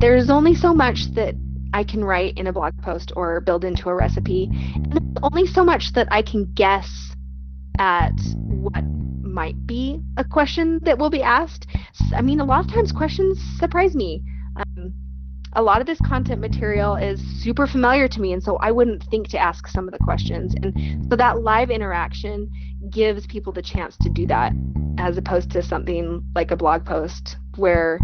there's only so much that I can write in a blog post or build into a recipe. And there's only so much that I can guess at what might be a question that will be asked. I mean, a lot of times questions surprise me. Um, a lot of this content material is super familiar to me, and so I wouldn't think to ask some of the questions. And so that live interaction gives people the chance to do that, as opposed to something like a blog post where,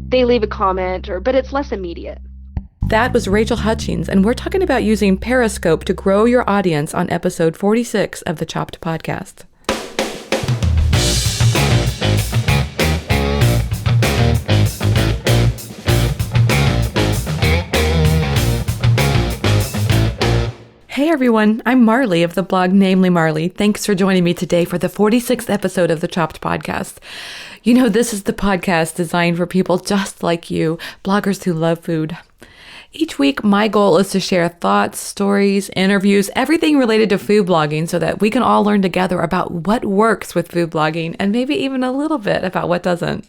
they leave a comment but it's less immediate. That was Rachael Hutchings, and we're talking about using Periscope to grow your audience on episode 46 of the Chopped podcast. Hey everyone, I'm Marley of the blog Namely Marley. Thanks for joining me today for the 46th episode of the Chopped podcast. This is the podcast designed for people just like you, bloggers who love food. Each week, my goal is to share thoughts, stories, interviews, everything related to food blogging so that we can all learn together about what works with food blogging and maybe even a little bit about what doesn't.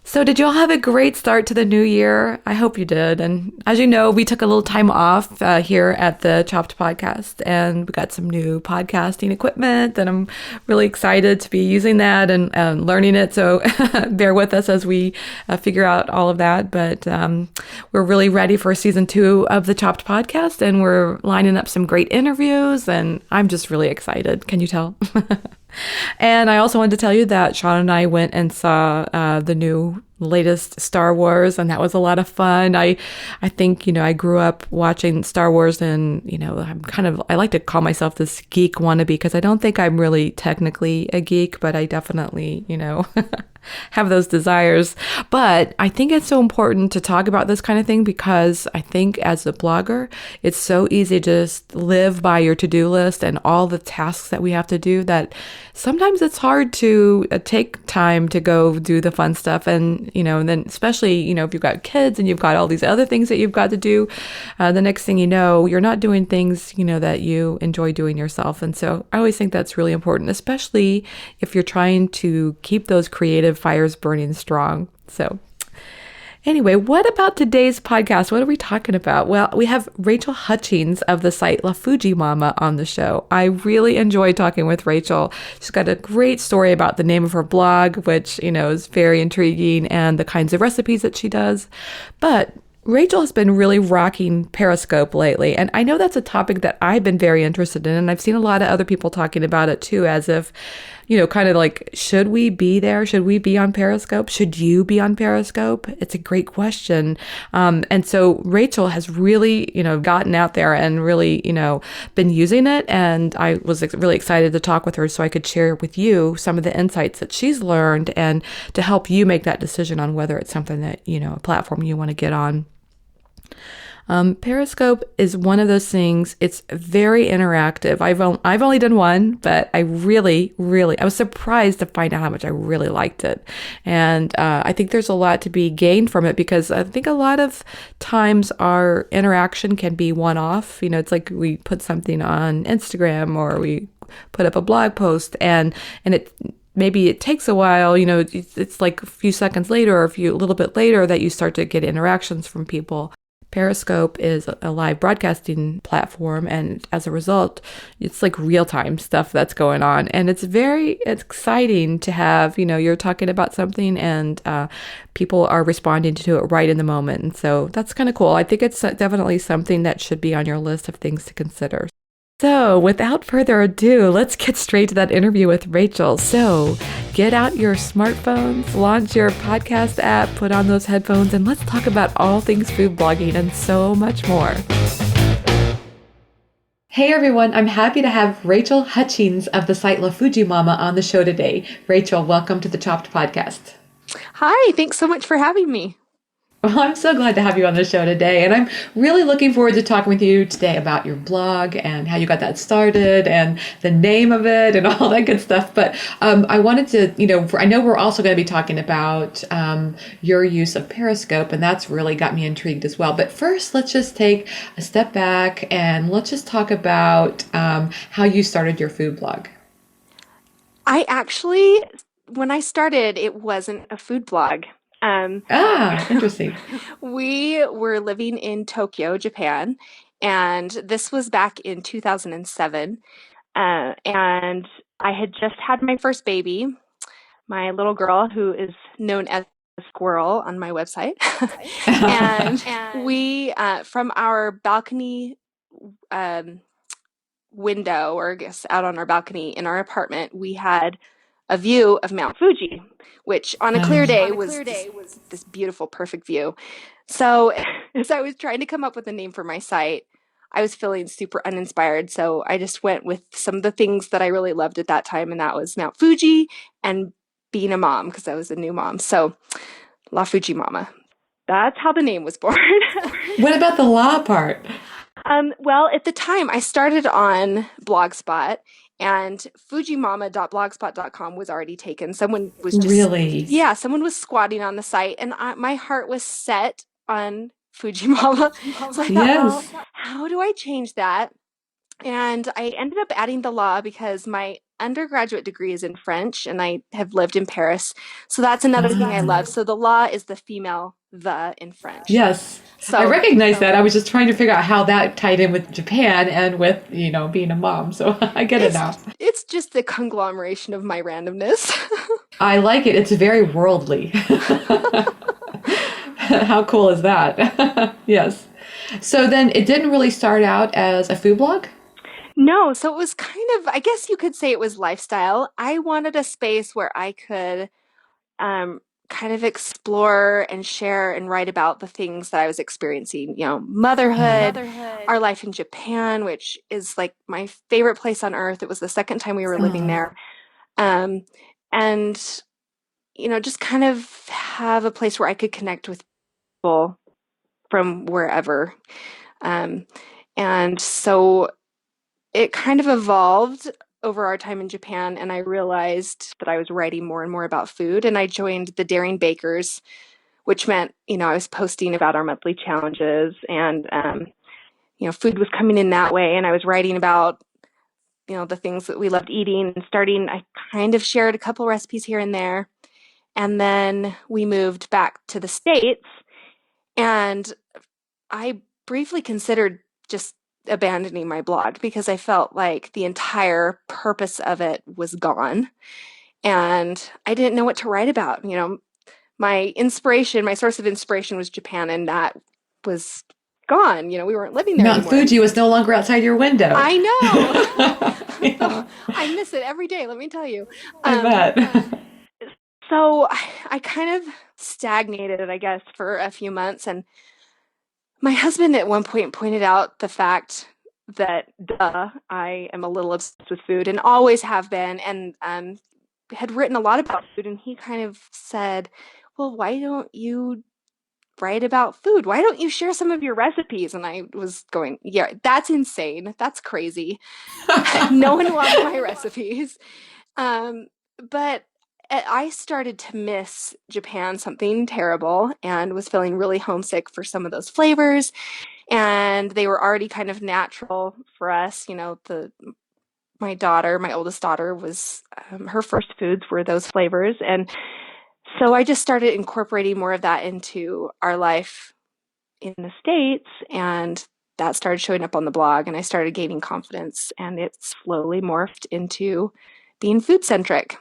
So did you all have a great start to the new year? I hope you did. And as you know, we took a little time off here at the Chopped podcast, and we got some new podcasting equipment, and I'm really excited to be using that and learning it. So bear with us as we figure out all of that. But we're really ready for season 2 of the Chopped podcast, and we're lining up some great interviews, and I'm just really excited. Can you tell? And I also wanted to tell you that Sean and I went and saw the latest Star Wars, and that was a lot of fun. I think, I grew up watching Star Wars, and, I like to call myself this geek wannabe because I don't think I'm really technically a geek, but I definitely, have those desires. But I think it's so important to talk about this kind of thing because I think as a blogger, it's so easy to just live by your to-do list and all the tasks that we have to do that sometimes it's hard to take time to go do the fun stuff. And then especially, if you've got kids and you've got all these other things that you've got to do, the next thing you know, you're not doing things, that you enjoy doing yourself. And so I always think that's really important, especially if you're trying to keep those creative fires burning strong. So anyway, what about today's podcast? What are we talking about? Well, we have Rachael Hutchings of the site La Fuji Mama on the show. I really enjoy talking with Rachael. She's got a great story about the name of her blog, which, is very intriguing, and the kinds of recipes that she does. But Rachael has been really rocking Periscope lately, and I know that's a topic that I've been very interested in, and I've seen a lot of other people talking about it too, as if, kind of like, should we be there? Should we be on Periscope? Should you be on Periscope? It's a great question. And so Rachael has really, gotten out there and really, been using it, and I was really excited to talk with her so I could share with you some of the insights that she's learned and to help you make that decision on whether it's something that, a platform you want to get on. Periscope is one of those things. It's very interactive. I've only done one, but I was surprised to find out how much I really liked it. And I think there's a lot to be gained from it because I think a lot of times our interaction can be one-off. It's like we put something on Instagram or we put up a blog post and maybe it takes a while, it's like a few seconds later or a little bit later that you start to get interactions from people. Periscope is a live broadcasting platform, and as a result, it's like real-time stuff that's going on. And it's very exciting to have, you're talking about something and people are responding to it right in the moment. And so that's kind of cool. I think it's definitely something that should be on your list of things to consider. So without further ado, let's get straight to that interview with Rachael. So get out your smartphones, launch your podcast app, put on those headphones, and let's talk about all things food blogging and so much more. Hey everyone, I'm happy to have Rachael Hutchings of the site La Fuji Mama on the show today. Rachael, welcome to the Chopped podcast. Hi, thanks so much for having me. Well, I'm so glad to have you on the show today, and I'm really looking forward to talking with you today about your blog and how you got that started and the name of it and all that good stuff. But I wanted to, I know we're also going to be talking about your use of Periscope, and that's really got me intrigued as well. But first, let's just take a step back and let's just talk about how you started your food blog. When I started, it wasn't a food blog. Interesting. We were living in Tokyo, Japan, and this was back in 2007. And I had just had my first baby, my little girl, who is known as Squirrel on my website. And we, from our balcony um, window, or I guess out on our balcony in our apartment, we had a view of Mount Fuji, which on a clear day was this beautiful, perfect view. So as I was trying to come up with a name for my site, I was feeling super uninspired. So I just went with some of the things that I really loved at that time, and that was Mount Fuji and being a mom, because I was a new mom. So La Fuji Mama. That's how the name was born. What about the law part? Well, at the time, I started on Blogspot, and fujimama.blogspot.com was already taken. Someone was just, Really? yeah, someone was squatting on the site, and my heart was set on Fujimama. So I thought, well, Yes. how do I change that? And I ended up adding the law because my undergraduate degree is in French, and I have lived in Paris. So that's another thing I love. So the law is the female the in French. Yes. I So recognize that. I was just trying to figure out how that tied in with Japan and with, being a mom. So I get it it's now. it's just the conglomeration of my randomness. I like it. It's very worldly. How cool is that? Yes. So then it didn't really start out as a food blog? No, so it was kind of, I guess you could say it was lifestyle. I wanted a space where I could um, kind of explore and share and write about the things that I was experiencing, Yeah. motherhood, our life in Japan, which is like my favorite place on earth. It was the second time we were living Oh, there. Um, and, just kind of have a place where I could connect with people from wherever. Um, and so it kind of evolved over our time in Japan, and I realized that I was writing more and more about food, and I joined the Daring Bakers, which meant, I was posting about our monthly challenges, and food was coming in that way, and I was writing about, the things that we loved eating, and I kind of shared a couple recipes here and there, and then we moved back to the States, and I briefly considered just abandoning my blog because I felt like the entire purpose of it was gone. And I didn't know what to write about. My source of inspiration was Japan, and that was gone. We weren't living there Mount anymore. Fuji was no longer outside your window. I know. Yeah, I miss it every day, let me tell you. I Um, bet. so I kind of stagnated, I guess, for a few months, and my husband at one point pointed out the fact that, I am a little obsessed with food and always have been, and had written a lot about food. And he kind of said, well, why don't you write about food? Why don't you share some of your recipes? And I was going, yeah, that's insane. That's crazy. No one wants my recipes. Um, but I started to miss Japan something terrible, and was feeling really homesick for some of those flavors, and they were already kind of natural for us. My oldest daughter, was her first foods were those flavors, and so I just started incorporating more of that into our life in the States, and that started showing up on the blog, and I started gaining confidence, and it slowly morphed into being food centric.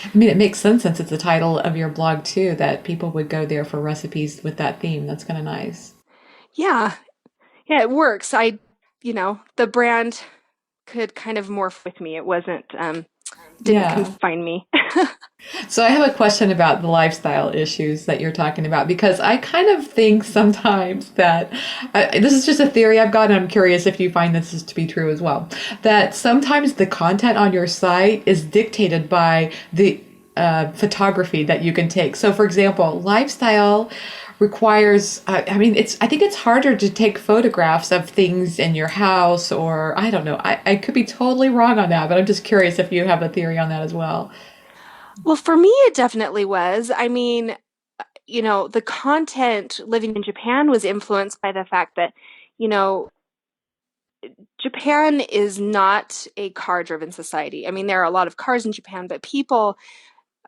I mean, it makes sense since it's the title of your blog too, that people would go there for recipes with that theme. That's kind of nice. Yeah, yeah, it works. The brand could kind of morph with me. It wasn't, didn't Yeah. confine me. So I have a question about the lifestyle issues that you're talking about because I kind of think sometimes that this is just a theory I've got, and I'm curious if you find this is to be true as well. That sometimes the content on your site is dictated by the photography that you can take. So, for example, lifestyle requires I think it's harder to take photographs of things in your house, or I don't know, I could be totally wrong on that, but I'm just curious if you have a theory on that as well. Well, for me, it definitely was. I mean, the content living in Japan was influenced by the fact that, you know, Japan is not a car-driven society. I mean, there are a lot of cars in Japan, but people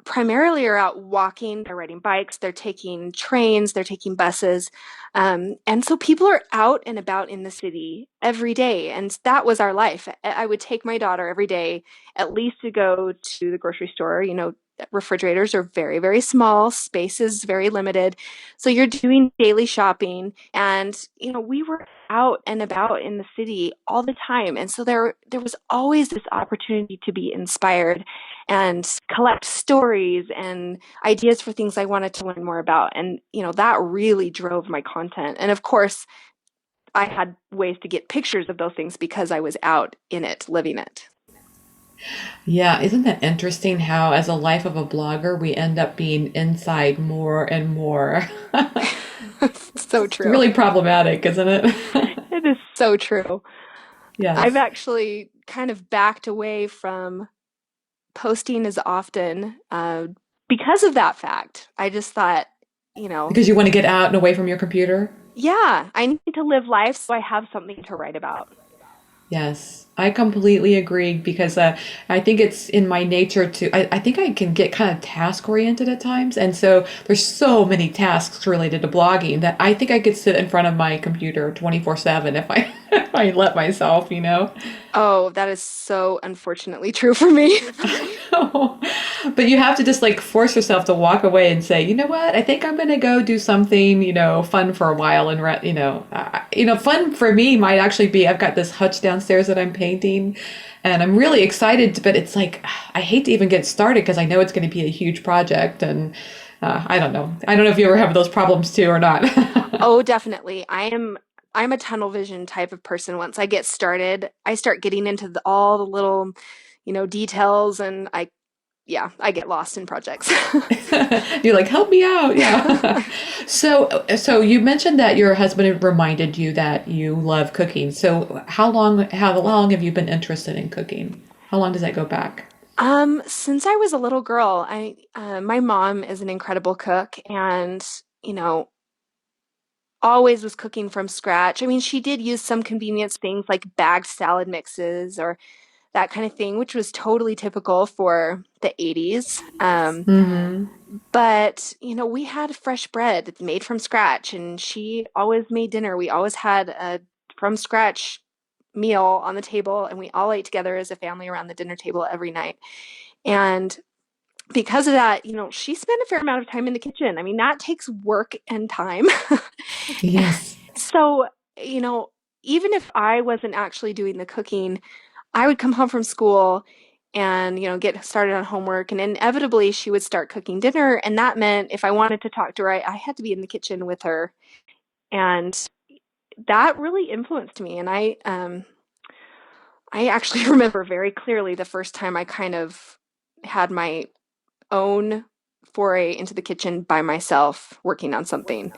primarily are out walking, they're riding bikes, they're taking trains, they're taking buses. And so people are out and about in the city every day. And that was our life. I would take my daughter every day, at least to go to the grocery store. Refrigerators are very, very small, space is very limited. So you're doing daily shopping. And, we were out and about in the city all the time. And so there was always this opportunity to be inspired and collect stories and ideas for things I wanted to learn more about. And, that really drove my content. And of course, I had ways to get pictures of those things because I was out in it, living it. Yeah, isn't that interesting how, as a life of a blogger, we end up being inside more and more? So It's true. really problematic, isn't it? It is so true. I've Yes. actually kind of backed away from posting as often because of that fact. I just thought, you know, Because you want to get out and away from your computer? yeah, I need to live life so I have something to write about. Yes, I completely agree because I think it's in my nature to, I think I can get kind of task oriented at times. And so there's so many tasks related to blogging that I think I could sit in front of my computer 24/7 if I, if I let myself, you know? Oh, that is so unfortunately true for me. But you have to just like force yourself to walk away and say, you know what? I think I'm going to go do something, fun for a while. And fun for me might actually be I've got this hutch downstairs that I'm painting, and I'm really excited. But it's like I hate to even get started because I know it's going to be a huge project, and I don't know. I don't know if you ever have those problems too or not. Oh, definitely. I'm a tunnel vision type of person. Once I get started, I start getting into all the little, details, and I get lost in projects. You're like, help me out. Yeah. So you mentioned that your husband reminded you that you love cooking. So how long have you been interested in cooking? How long does that go back? Since I was a little girl, my mom is an incredible cook, and you know, always was cooking from scratch. I mean, she did use some convenience things like bagged salad mixes or that kind of thing, which was totally typical for the 80s. Mm-hmm. But, we had fresh bread made from scratch, and she always made dinner. We always had a from scratch meal on the table, and we all ate together as a family around the dinner table every night. And because of that, she spent a fair amount of time in the kitchen. I mean, that takes work and time. Yes. So, you know, even if I wasn't actually doing the cooking, I would come home from school and, get started on homework. And inevitably, she would start cooking dinner. And that meant if I wanted to talk to her, I had to be in the kitchen with her. And that really influenced me. And I actually remember very clearly the first time I kind of had my own foray into the kitchen by myself working on something.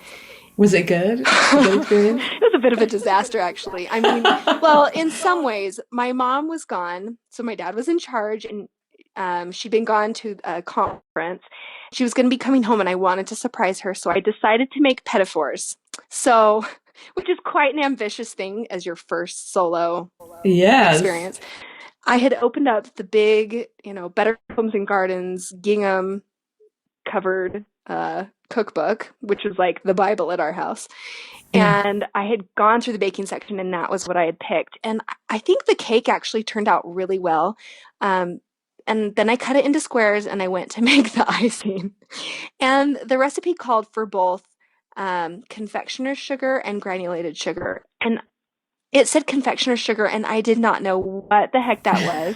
Was it good? A good experience? It was a bit of a disaster, actually. I mean, well, in some ways, my mom was gone, so my dad was in charge, and she'd been gone to a conference. She was going to be coming home, and I wanted to surprise her, so I decided to make pedophores. So, which is quite an ambitious thing as your first solo Yes. experience. I had opened up the big, Better Homes and Gardens gingham covered cookbook, which was like the Bible at our house. Yeah. And I had gone through the baking section, and that was what I had picked. And I think the cake actually turned out really well. Um, and then I cut it into squares and I went to make the icing. And the recipe called for both confectioner's sugar and granulated sugar. And it said confectioner's sugar, and I did not know what the heck that was.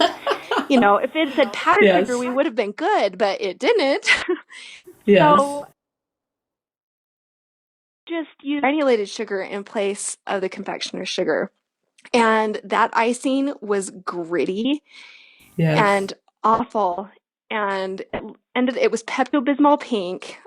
If it said powdered sugar, Yes. we would have been good, but it didn't. Yes. So just use granulated sugar in place of the confectioner's sugar. And that icing was gritty Yes. and awful. And it was Pepto Bismol pink.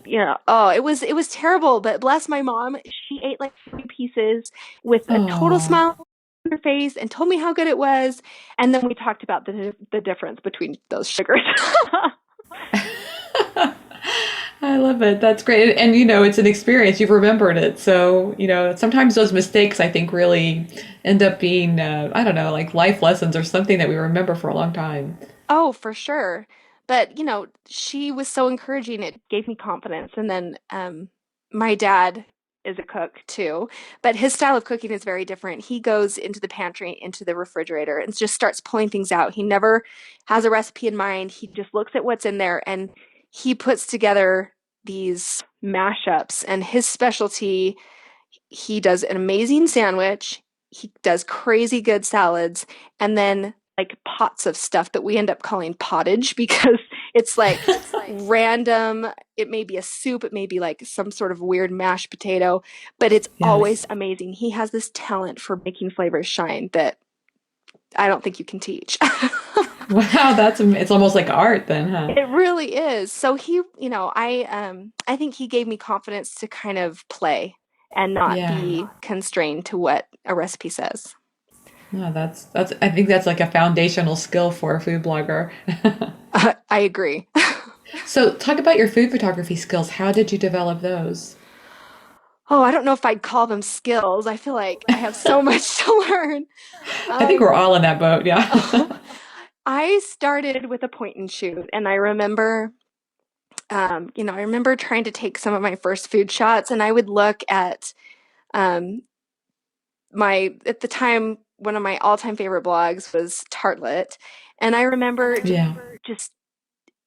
It was terrible, but bless my mom. She ate like 3 pieces with a total Oh. smile on her face and told me how good it was. And then we talked about the difference between those sugars. I love it. That's great. And it's an experience. You've remembered it. So, sometimes those mistakes I think really end up being, I don't know, like life lessons or something that we remember for a long time. Oh, for sure. But, she was so encouraging. It gave me confidence. And then my dad is a cook too, but his style of cooking is very different. He goes into the pantry, into the refrigerator, and just starts pulling things out. He never has a recipe in mind. He just looks at what's in there and he puts together these mashups. And his specialty, he does an amazing sandwich. He does crazy good salads, and then like pots of stuff that we end up calling pottage because it's like random. It may be a soup, it may be like some sort of weird mashed potato, but it's always Yes. amazing. He has this talent for making flavors shine that I don't think you can teach. Wow, it's almost like art then, huh? It really is. So he, I think he gave me confidence to kind of play and not Yeah. be constrained to what a recipe says. No, that's I think that's like a foundational skill for a food blogger. I agree. So, talk about your food photography skills. How did you develop those? Oh, I don't know if I'd call them skills. I feel like I have so much to learn. I think we're Um, all in that boat, yeah. I started with a point and shoot, and I remember trying to take some of my first food shots, and I would look at um, at the time, one of my all-time favorite blogs was Tartlet, and I remember Yeah. just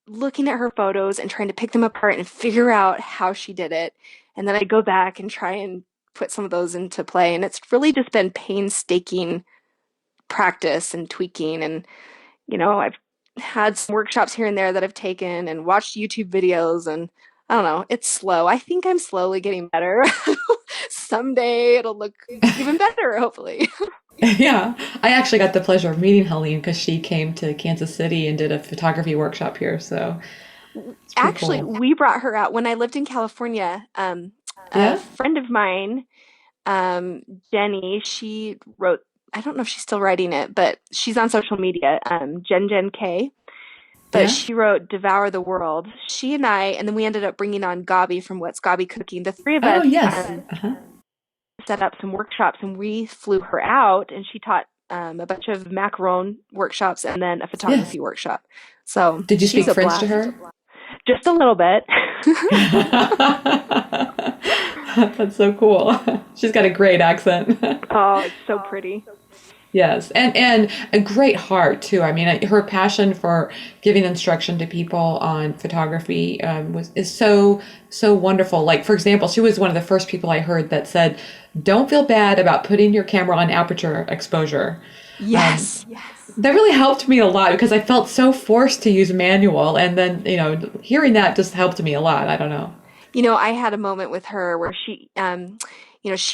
looking at her photos and trying to pick them apart and figure out how she did it. And then I go back and try and put some of those into play. And it's really just been painstaking practice and tweaking. And, I've had some workshops here and there that I've taken and watched YouTube videos. And I don't know, it's slow. I think I'm slowly getting better. Someday it'll look even better, hopefully. Yeah. I actually got the pleasure of meeting Helene because she came to Kansas City and did a photography workshop here. So, it's pretty Actually, cool. we brought her out when I lived in California. A Yeah? friend of mine, um, Jenny, she wrote, I don't know if she's still writing it, but she's on social media, Jen K. But Yeah? she wrote Devour the World. She and I, and then we ended up bringing on Gabi from What's Gabi Cooking. The three of Oh, us yes. Uh-huh. set up some workshops and we flew her out and she taught a bunch of macaron workshops and then a Yes. photography workshop. So Did you she's speak a French to blast. her? Just a little bit. That's so cool. She's got a great accent. Oh, it's so pretty. Yes, and a great heart too. I mean, her passion for giving instruction to people on photography was is so wonderful. Like for example, she was one of the first people I heard that said, "Don't feel bad about putting your camera on aperture exposure." Um, Yes. that really helped me a lot because I felt so forced to use manual, and then hearing that just helped me a lot. I don't know. I had a moment with her where she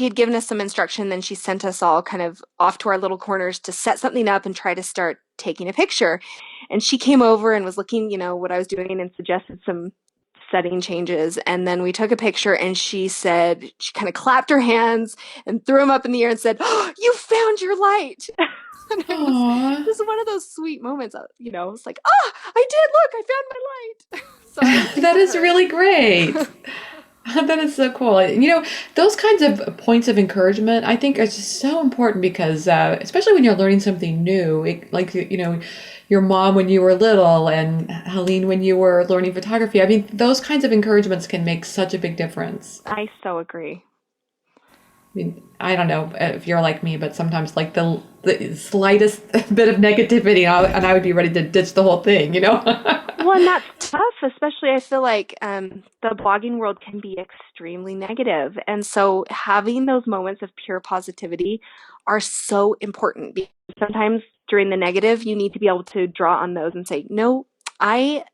had given us some instruction, then she sent us all kind of off to our little corners to set something up and try to start taking a picture. And she came over and was looking, what I was doing and suggested some setting changes. And then we took a picture and she said, she kind of clapped her hands and threw them up in the air and said, "Oh, you found your light." And it was Aww. just one of those sweet moments, it's like, "Oh, I did, look, I found my light." So I was That super is encouraged. really great. That is so cool. Those kinds of points of encouragement, I think, are just so important because, especially when you're learning something new, your mom when you were little and Helene when you were learning photography. I mean, those kinds of encouragements can make such a big difference. I so agree. I mean, I don't know if you're like me, but sometimes like the slightest bit of negativity, and I would be ready to ditch the whole thing, you know? Well, and that's tough, especially I feel like the blogging world can be extremely negative. And so having those moments of pure positivity are so important because sometimes during the negative, you need to be able to draw on those and say, "No, I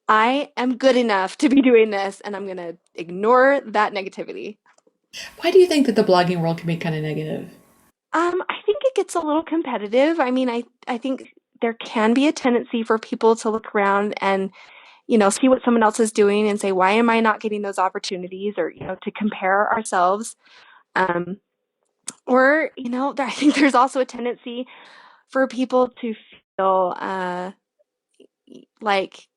I am good enough to be doing this and I'm going to ignore that negativity." Why do you think that the blogging world can be kind of negative? I think it gets a little competitive. I mean, I think there can be a tendency for people to look around and see what someone else is doing and say, why am I not getting those opportunities? Or, to compare ourselves. Um, or, I think there's also a tendency for people to feel like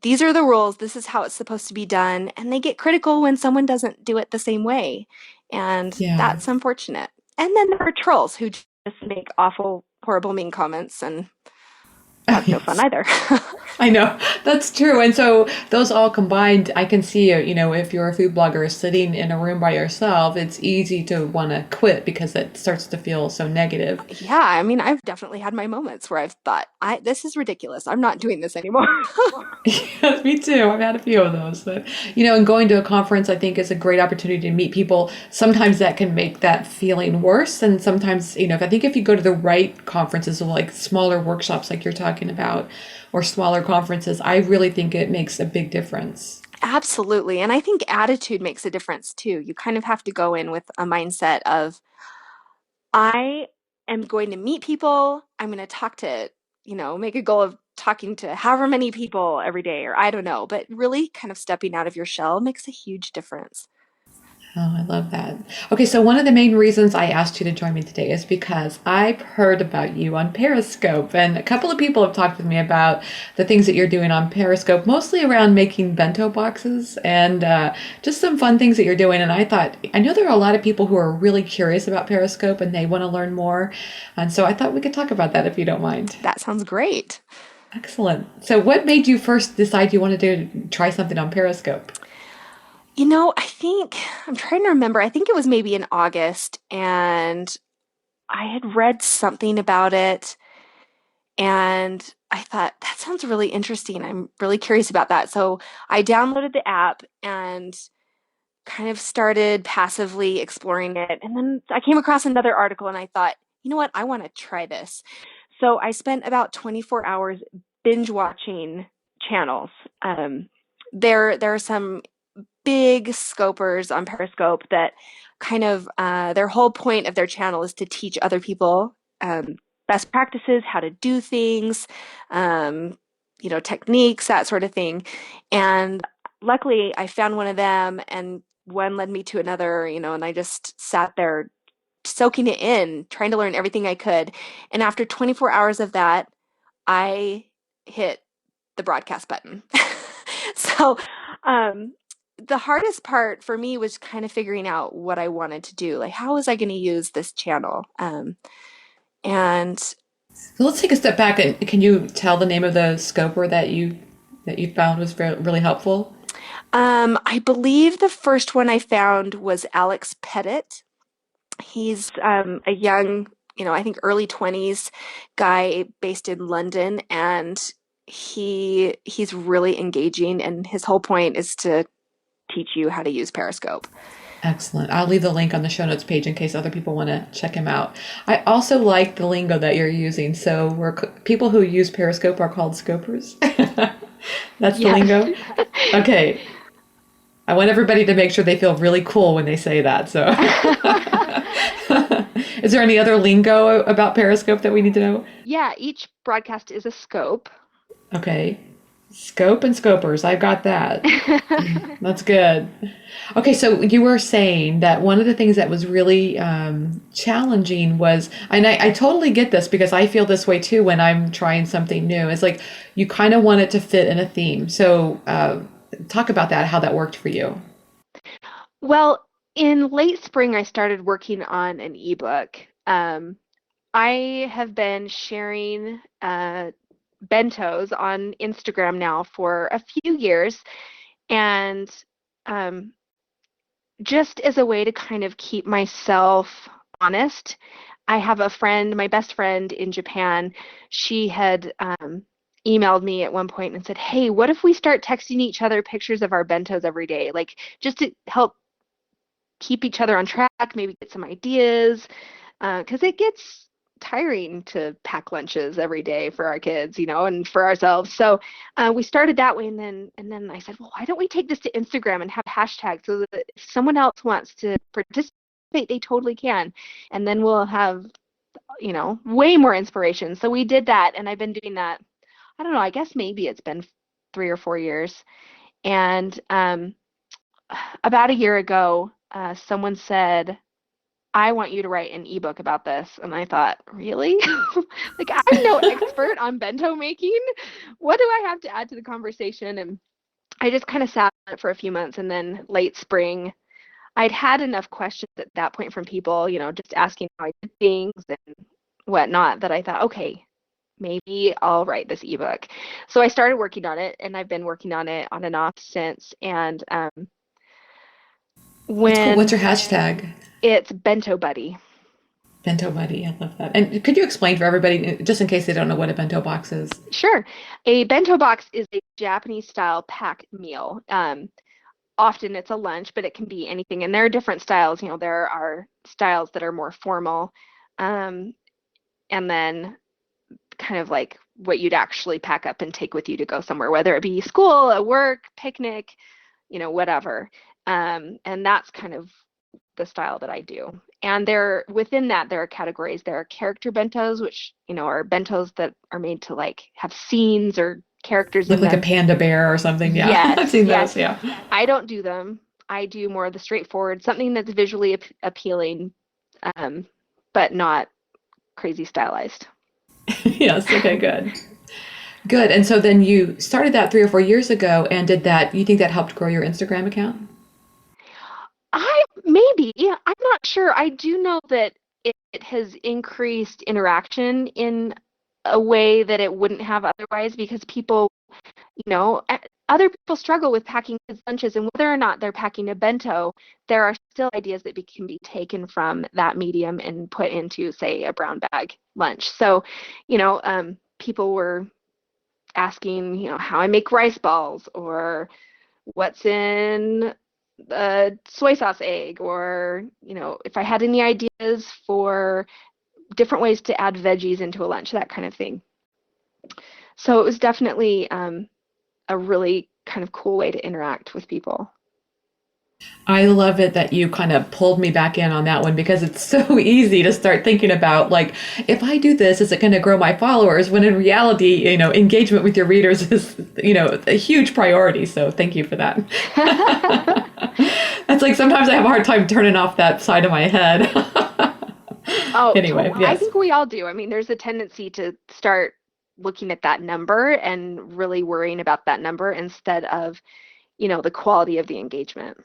these are the rules, this is how it's supposed to be done. And they get critical when someone doesn't do it the same way. And Yeah. that's unfortunate. And then there are trolls who just make awful, horrible, mean comments. And That's no fun Yes. either. I know that's true. And so those all combined, I can see, if you're a food blogger sitting in a room by yourself, it's easy to want to quit because it starts to feel so negative. Yeah, I mean, I've definitely had my moments where I've thought, I this is ridiculous. I'm not doing this anymore. Yes, me too. I've had a few of those. But, and going to a conference, I think, is a great opportunity to meet people. Sometimes that can make that feeling worse. And sometimes, I think if you go to the right conferences, like smaller workshops like you're talking about, or smaller conferences, I really think it makes a big difference. Absolutely. And I think attitude makes a difference too. You kind of have to go in with a mindset of, I am going to meet people. I'm going to talk to, make a goal of talking to however many people every day, or I don't know, but really kind of stepping out of your shell makes a huge difference. Oh, I love that. Okay, so one of the main reasons I asked you to join me today is because I've heard about you on Periscope, and a couple of people have talked with me about the things that you're doing on Periscope, mostly around making bento boxes and just some fun things that you're doing. And I thought, I know there are a lot of people who are really curious about Periscope and they want to learn more. And so I thought we could talk about that if you don't mind. That sounds great. Excellent. So, what made you first decide you wanted to try something on Periscope? I think I'm trying to remember. I think it was maybe in August, and I had read something about it, and I thought that sounds really interesting. I'm really curious about that. So I downloaded the app and kind of started passively exploring it. And then I came across another article and I thought, you know what? I want to try this. So I spent about 24 hours binge watching channels. Um, there are some big scopers on Periscope that kind of their whole point of their channel is to teach other people best practices, how to do things, um, techniques, that sort of thing. And luckily, I found one of them, and one led me to another, and I just sat there soaking it in, trying to learn everything I could. And after 24 hours of that, I hit the broadcast button. So, um, the hardest part for me was kind of figuring out what I wanted to do. Like, how was I going to use this channel? And So let's take a step back and can you tell the name of the scoper that you found was really helpful? I believe the first one I found was Alex Pettit. He's a young, I think early 20s guy based in London, and he's really engaging, and his whole point is to teach you how to use Periscope. Excellent. I'll leave the link on the show notes page in case other people want to check him out. I also like the lingo that you're using. So people who use Periscope are called scopers. That's the Yes. lingo. Okay. I want everybody to make sure they feel really cool when they say that. So, is there any other lingo about Periscope that we need to know? Yeah, each broadcast is a scope. Okay. Scope and scopers. I've got that. That's good. Okay, so you were saying that one of the things that was really challenging was, and I totally get this because I feel this way too when I'm trying something new. It's like you kind of want it to fit in a theme. So talk about that, how that worked for you. Well, in late spring, I started working on an ebook. I have been sharing bentos on Instagram now for a few years, and um, just as a way to kind of keep myself honest, I have a friend, my best friend in Japan. She had emailed me at one point and said, "Hey, what if we start texting each other pictures of our bentos every day, like just to help keep each other on track, maybe get some ideas, because it gets tiring to pack lunches every day for our kids, and for ourselves. So we started that way, and then I said, well, why don't we take this to Instagram and have hashtags so that if someone else wants to participate, they totally can, and then we'll have way more inspiration. So we did that, and I've been doing that. I don't know. I guess maybe it's been 3 or 4 years, and about a year ago, someone said, I want you to write an ebook about this. And I thought, really? Like, I'm no expert on bento making. What do I have to add to the conversation? And I just kind of sat on it for a few months. And then late spring, I'd had enough questions at that point from people, just asking how I did things and whatnot, that I thought, okay, maybe I'll write this ebook. So I started working on it, and I've been working on it on and off since. And That's cool. What's when your hashtag? it's Bento Buddy. Bento buddy. I love that. And could you explain for everybody, just in case they don't know what a bento box is? Sure. A bento box is a Japanese style pack meal. Often it's a lunch, but it can be anything. And there are different styles. There are styles that are more formal, um, and then kind of like what you'd actually pack up and take with you to go somewhere, whether it be school, a work, picnic, whatever. And that's kind of the style that I do. And within that, there are categories. There are character bentos, which, are bentos that are made to like have scenes or characters Look in like a them. panda bear or something. Yeah, I've Yes, seen those. yes. Yeah. I don't do them. I do more of the straightforward, something that's visually appealing, um, but not crazy stylized. Yes. Okay, good. Good. And so then you started that 3 or 4 years ago, and you think that helped grow your Instagram account? Maybe, I'm not sure. I do know that it has increased interaction in a way that it wouldn't have otherwise because people, other people struggle with packing kids' lunches, and whether or not they're packing a bento, there are still ideas that can be taken from that medium and put into, say, a brown bag lunch. So, people were asking, how I make rice balls or what's in a soy sauce egg, or if I had any ideas for different ways to add veggies into a lunch, that kind of thing. So it was definitely a really kind of cool way to interact with people. I love it that you kind of pulled me back in on that one because it's so easy to start thinking about like, if I do this, is it going to grow my followers? When in reality, engagement with your readers is, a huge priority. So thank you for that. It's like sometimes I have a hard time turning off that side of my head. Oh, Anyway, I yes. think we all do. I mean, there's a tendency to start looking at that number and really worrying about that number instead of, the quality of the engagement.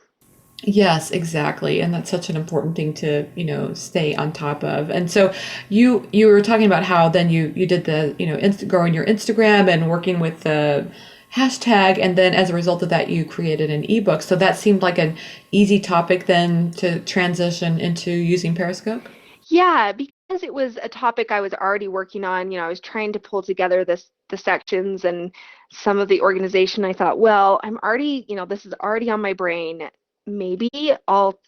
Yes, exactly. And that's such an important thing to, stay on top of. And so you were talking about how then you did the, growing your Instagram and working with the hashtag, and then as a result of that you created an ebook. So that seemed like an easy topic then to transition into using Periscope. Yeah, because it was a topic I was already working on, I was trying to pull together the sections and some of the organization. I thought, well, I'm already, this is already on my brain. Maybe I'll,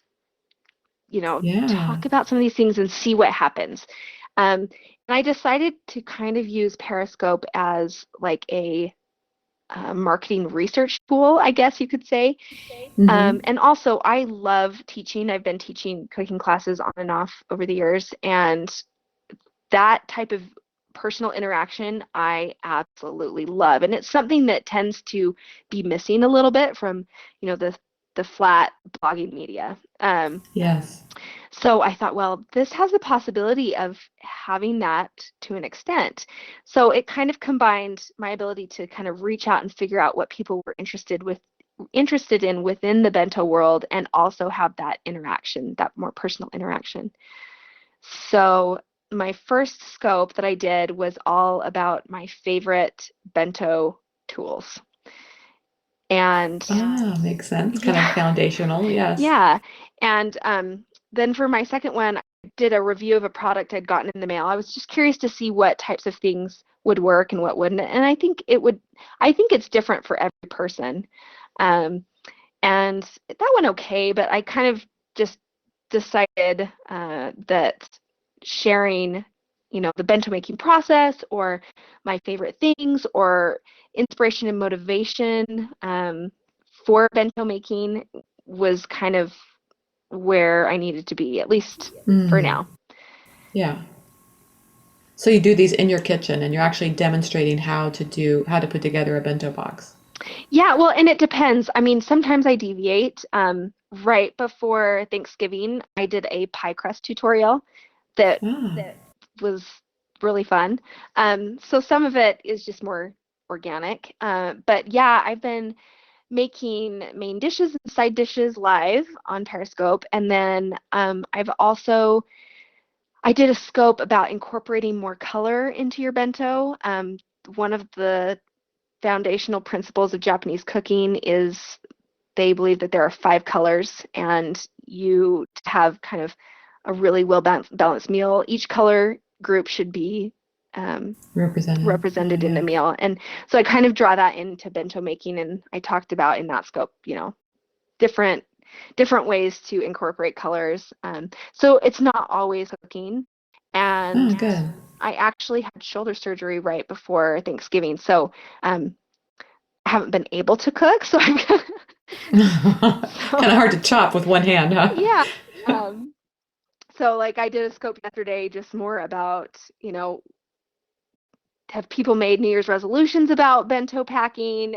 Yeah. talk about some of these things and see what happens. And I decided to kind of use Periscope as like a marketing research tool, I guess you could say. Mm-hmm. And also, I love teaching. I've been teaching cooking classes on and off over the years, and that type of personal interaction I absolutely love. And it's something that tends to be missing a little bit from, the flat blogging media. Yes. So I thought, well, this has the possibility of having that to an extent. So it kind of combined my ability to kind of reach out and figure out what people were interested in within the bento world, and also have that interaction, that more personal interaction. So my first scope that I did was all about my favorite bento tools. And Ah, makes sense. Kind of yeah, foundational. Yes. yeah. And then for my second one, I did a review of a product I'd gotten in the mail. I was just curious to see what types of things would work and what wouldn't. And I think it's different for every person. Um, and that went okay, but I kind of just decided that sharing, the bento making process or my favorite things or inspiration and motivation for bento making was kind of where I needed to be, at least for Mm, now. yeah. So you do these in your kitchen and you're actually demonstrating how to put together a bento box. Yeah, well, and it depends. I mean, sometimes I deviate. Right before Thanksgiving, I did a pie crust tutorial that Ah, was really fun. So some of it is just more organic. But yeah, I've been making main dishes and side dishes live on Periscope. And then I've also I did a scope about incorporating more color into your bento. One of the foundational principles of Japanese cooking is they believe that there are five colors, and you have kind of a really well balanced meal. Each color group should be um, Represented. Oh, represented in the yeah. meal. And so I kind of draw that into bento making, and I talked about in that scope, different different ways to incorporate colors. So it's not always cooking. Oh, And good. I actually had shoulder surgery right before Thanksgiving, so um, I haven't been able to cook. So I'm Kind of so hard to chop with one hand, huh? yeah. Um, so like I did a scope yesterday, just more about have people made New Year's resolutions about bento packing?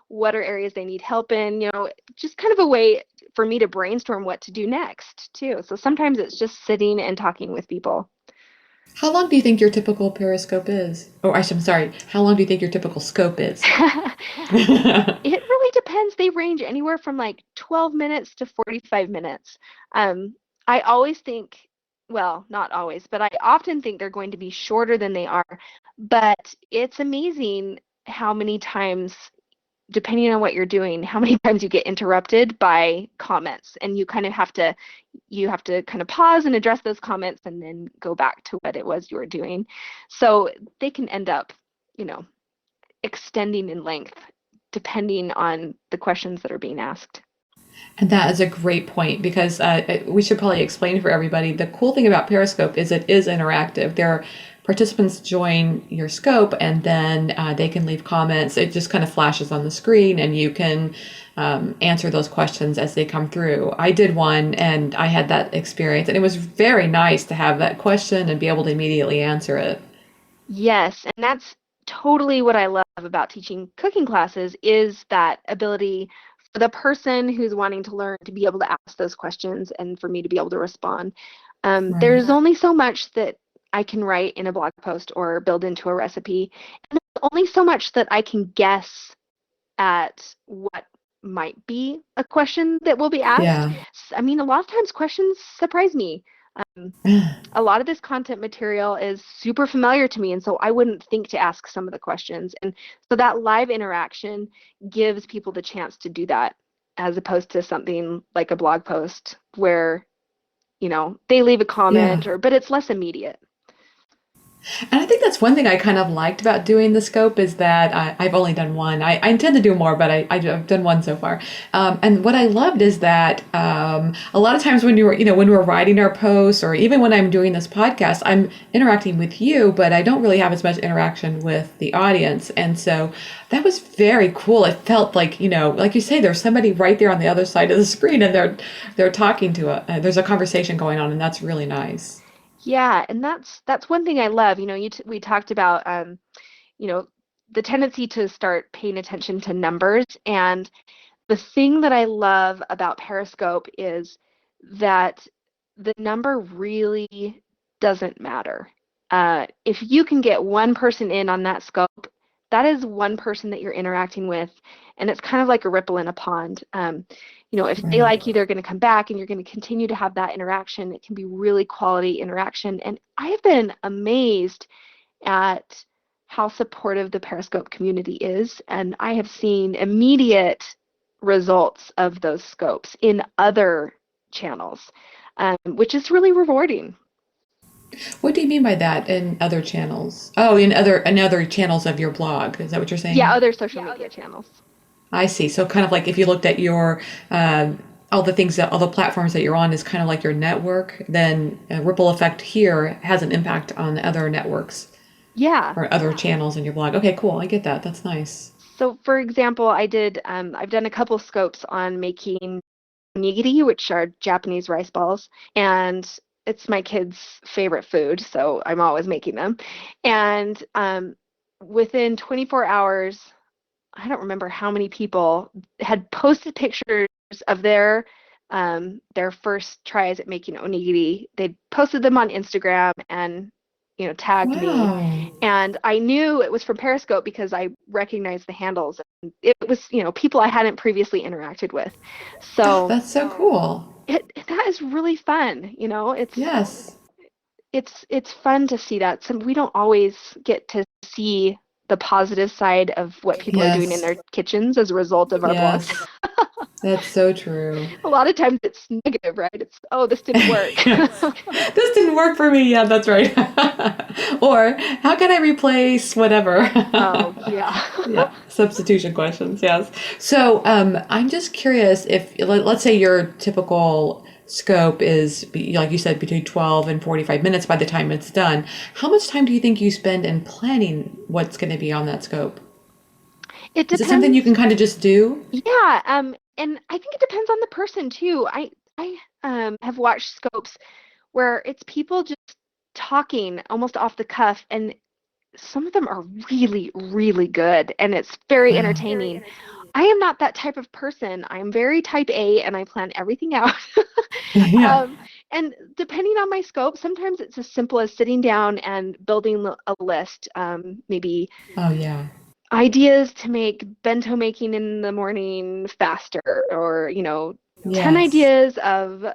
What are areas they need help in? Just kind of a way for me to brainstorm what to do next, too. So sometimes it's just sitting and talking with people. How long do you think your typical periscope is? Oh, I'm sorry. How long do you think your typical scope is? It really depends. They range anywhere from like 12 minutes to 45 minutes. I always think, well, not always, but I often think they're going to be shorter than they are. But it's amazing how many times, depending on what you're doing, how many times you get interrupted by comments, and you have to kind of pause and address those comments and then go back to what it was you were doing. So they can end up, you know, extending in length depending on the questions that are being asked. And that is a great point because we should probably explain for everybody. The cool thing about Periscope is it is interactive. There, participants join your scope and then they can leave comments. It just kind of flashes on the screen and you can answer those questions as they come through. I did one and I had that experience, and it was very nice to have that question and be able to immediately answer it. Yes, and that's totally what I love about teaching cooking classes is that ability for the person who's wanting to learn to be able to ask those questions and for me to be able to respond. Right. There's only so much that I can write in a blog post or build into a recipe, and there's only so much that I can guess at what might be a question that will be asked. Yeah. I mean, a lot of times questions surprise me. Um, a lot of this content material is super familiar to me, and so I wouldn't think to ask some of the questions. And so that live interaction gives people the chance to do that, as opposed to something like a blog post where, they leave a Yeah. comment but it's less immediate. And I think that's one thing I kind of liked about doing the scope is that I've only done one. I intend to do more, but I've done one so far. And what I loved is that a lot of times when when we're writing our posts, or even when I'm doing this podcast, I'm interacting with you, but I don't really have as much interaction with the audience. And so that was very cool. It felt like, like you say, there's somebody right there on the other side of the screen, and they're talking to there's a conversation going on, and that's really nice. Yeah, and that's one thing I love. We talked about you know, the tendency to start paying attention to numbers. And the thing that I love about Periscope is that the number really doesn't matter. If you can get one person in on that scope, that is one person that you're interacting with, and it's kind of like a ripple in a pond. If they Right. like you, they're going to come back, and you're going to continue to have that interaction. It can be really quality interaction, and I have been amazed at how supportive the Periscope community is, and I have seen immediate results of those scopes in other channels, which is really rewarding. What do you mean by that in other channels? Oh, in other channels of your blog. Is that what you're Yeah, saying? other social media channels. I see. So kind of like if you looked at your all the platforms that you're on is kind of like your network, then a ripple effect here has an impact on the other networks Yeah. or other channels in your blog. Okay, cool. I get that. That's nice. So, for example, I've done a couple scopes on making onigiri, which are Japanese rice balls, and it's my kids' favorite food, so I'm always making them. And within 24 hours, I don't remember how many people had posted pictures of their first tries at making onigiri. They'd posted them on Instagram and tagged me, Wow. and I knew it was from Periscope because I recognized the handles. It was people I hadn't previously interacted with. Oh, So that's so cool. that is really fun. It's Yes. it's fun to see that. Some we don't always get to see the positive side of what people are doing in Yes. their kitchens as a result of our blog. Yes. That's so true. A lot of times it's negative, right? It's, oh, this didn't work. Yes. This didn't work for me. Yeah, that's right. Or how can I replace whatever? Oh, yeah. Yeah, substitution questions. Yes. So I'm just curious if, let's say your typical scope is, like you said, between 12 and 45 minutes by the time it's done. How much time do you think you spend in planning what's going to be on that scope? It Is it something you depends. can kind of just do? Yeah, and I think it depends on the person too. I have watched scopes where it's people just talking almost off the cuff, and some of them are really, really good, and it's very Wow. entertaining. I am not that type of person. I'm very type A, and I plan everything out. Yeah. Um, and depending on my scope, sometimes it's as simple as sitting down and building a list, maybe Oh, yeah. ideas to make bento making in the morning faster, or 10 Yes. ideas of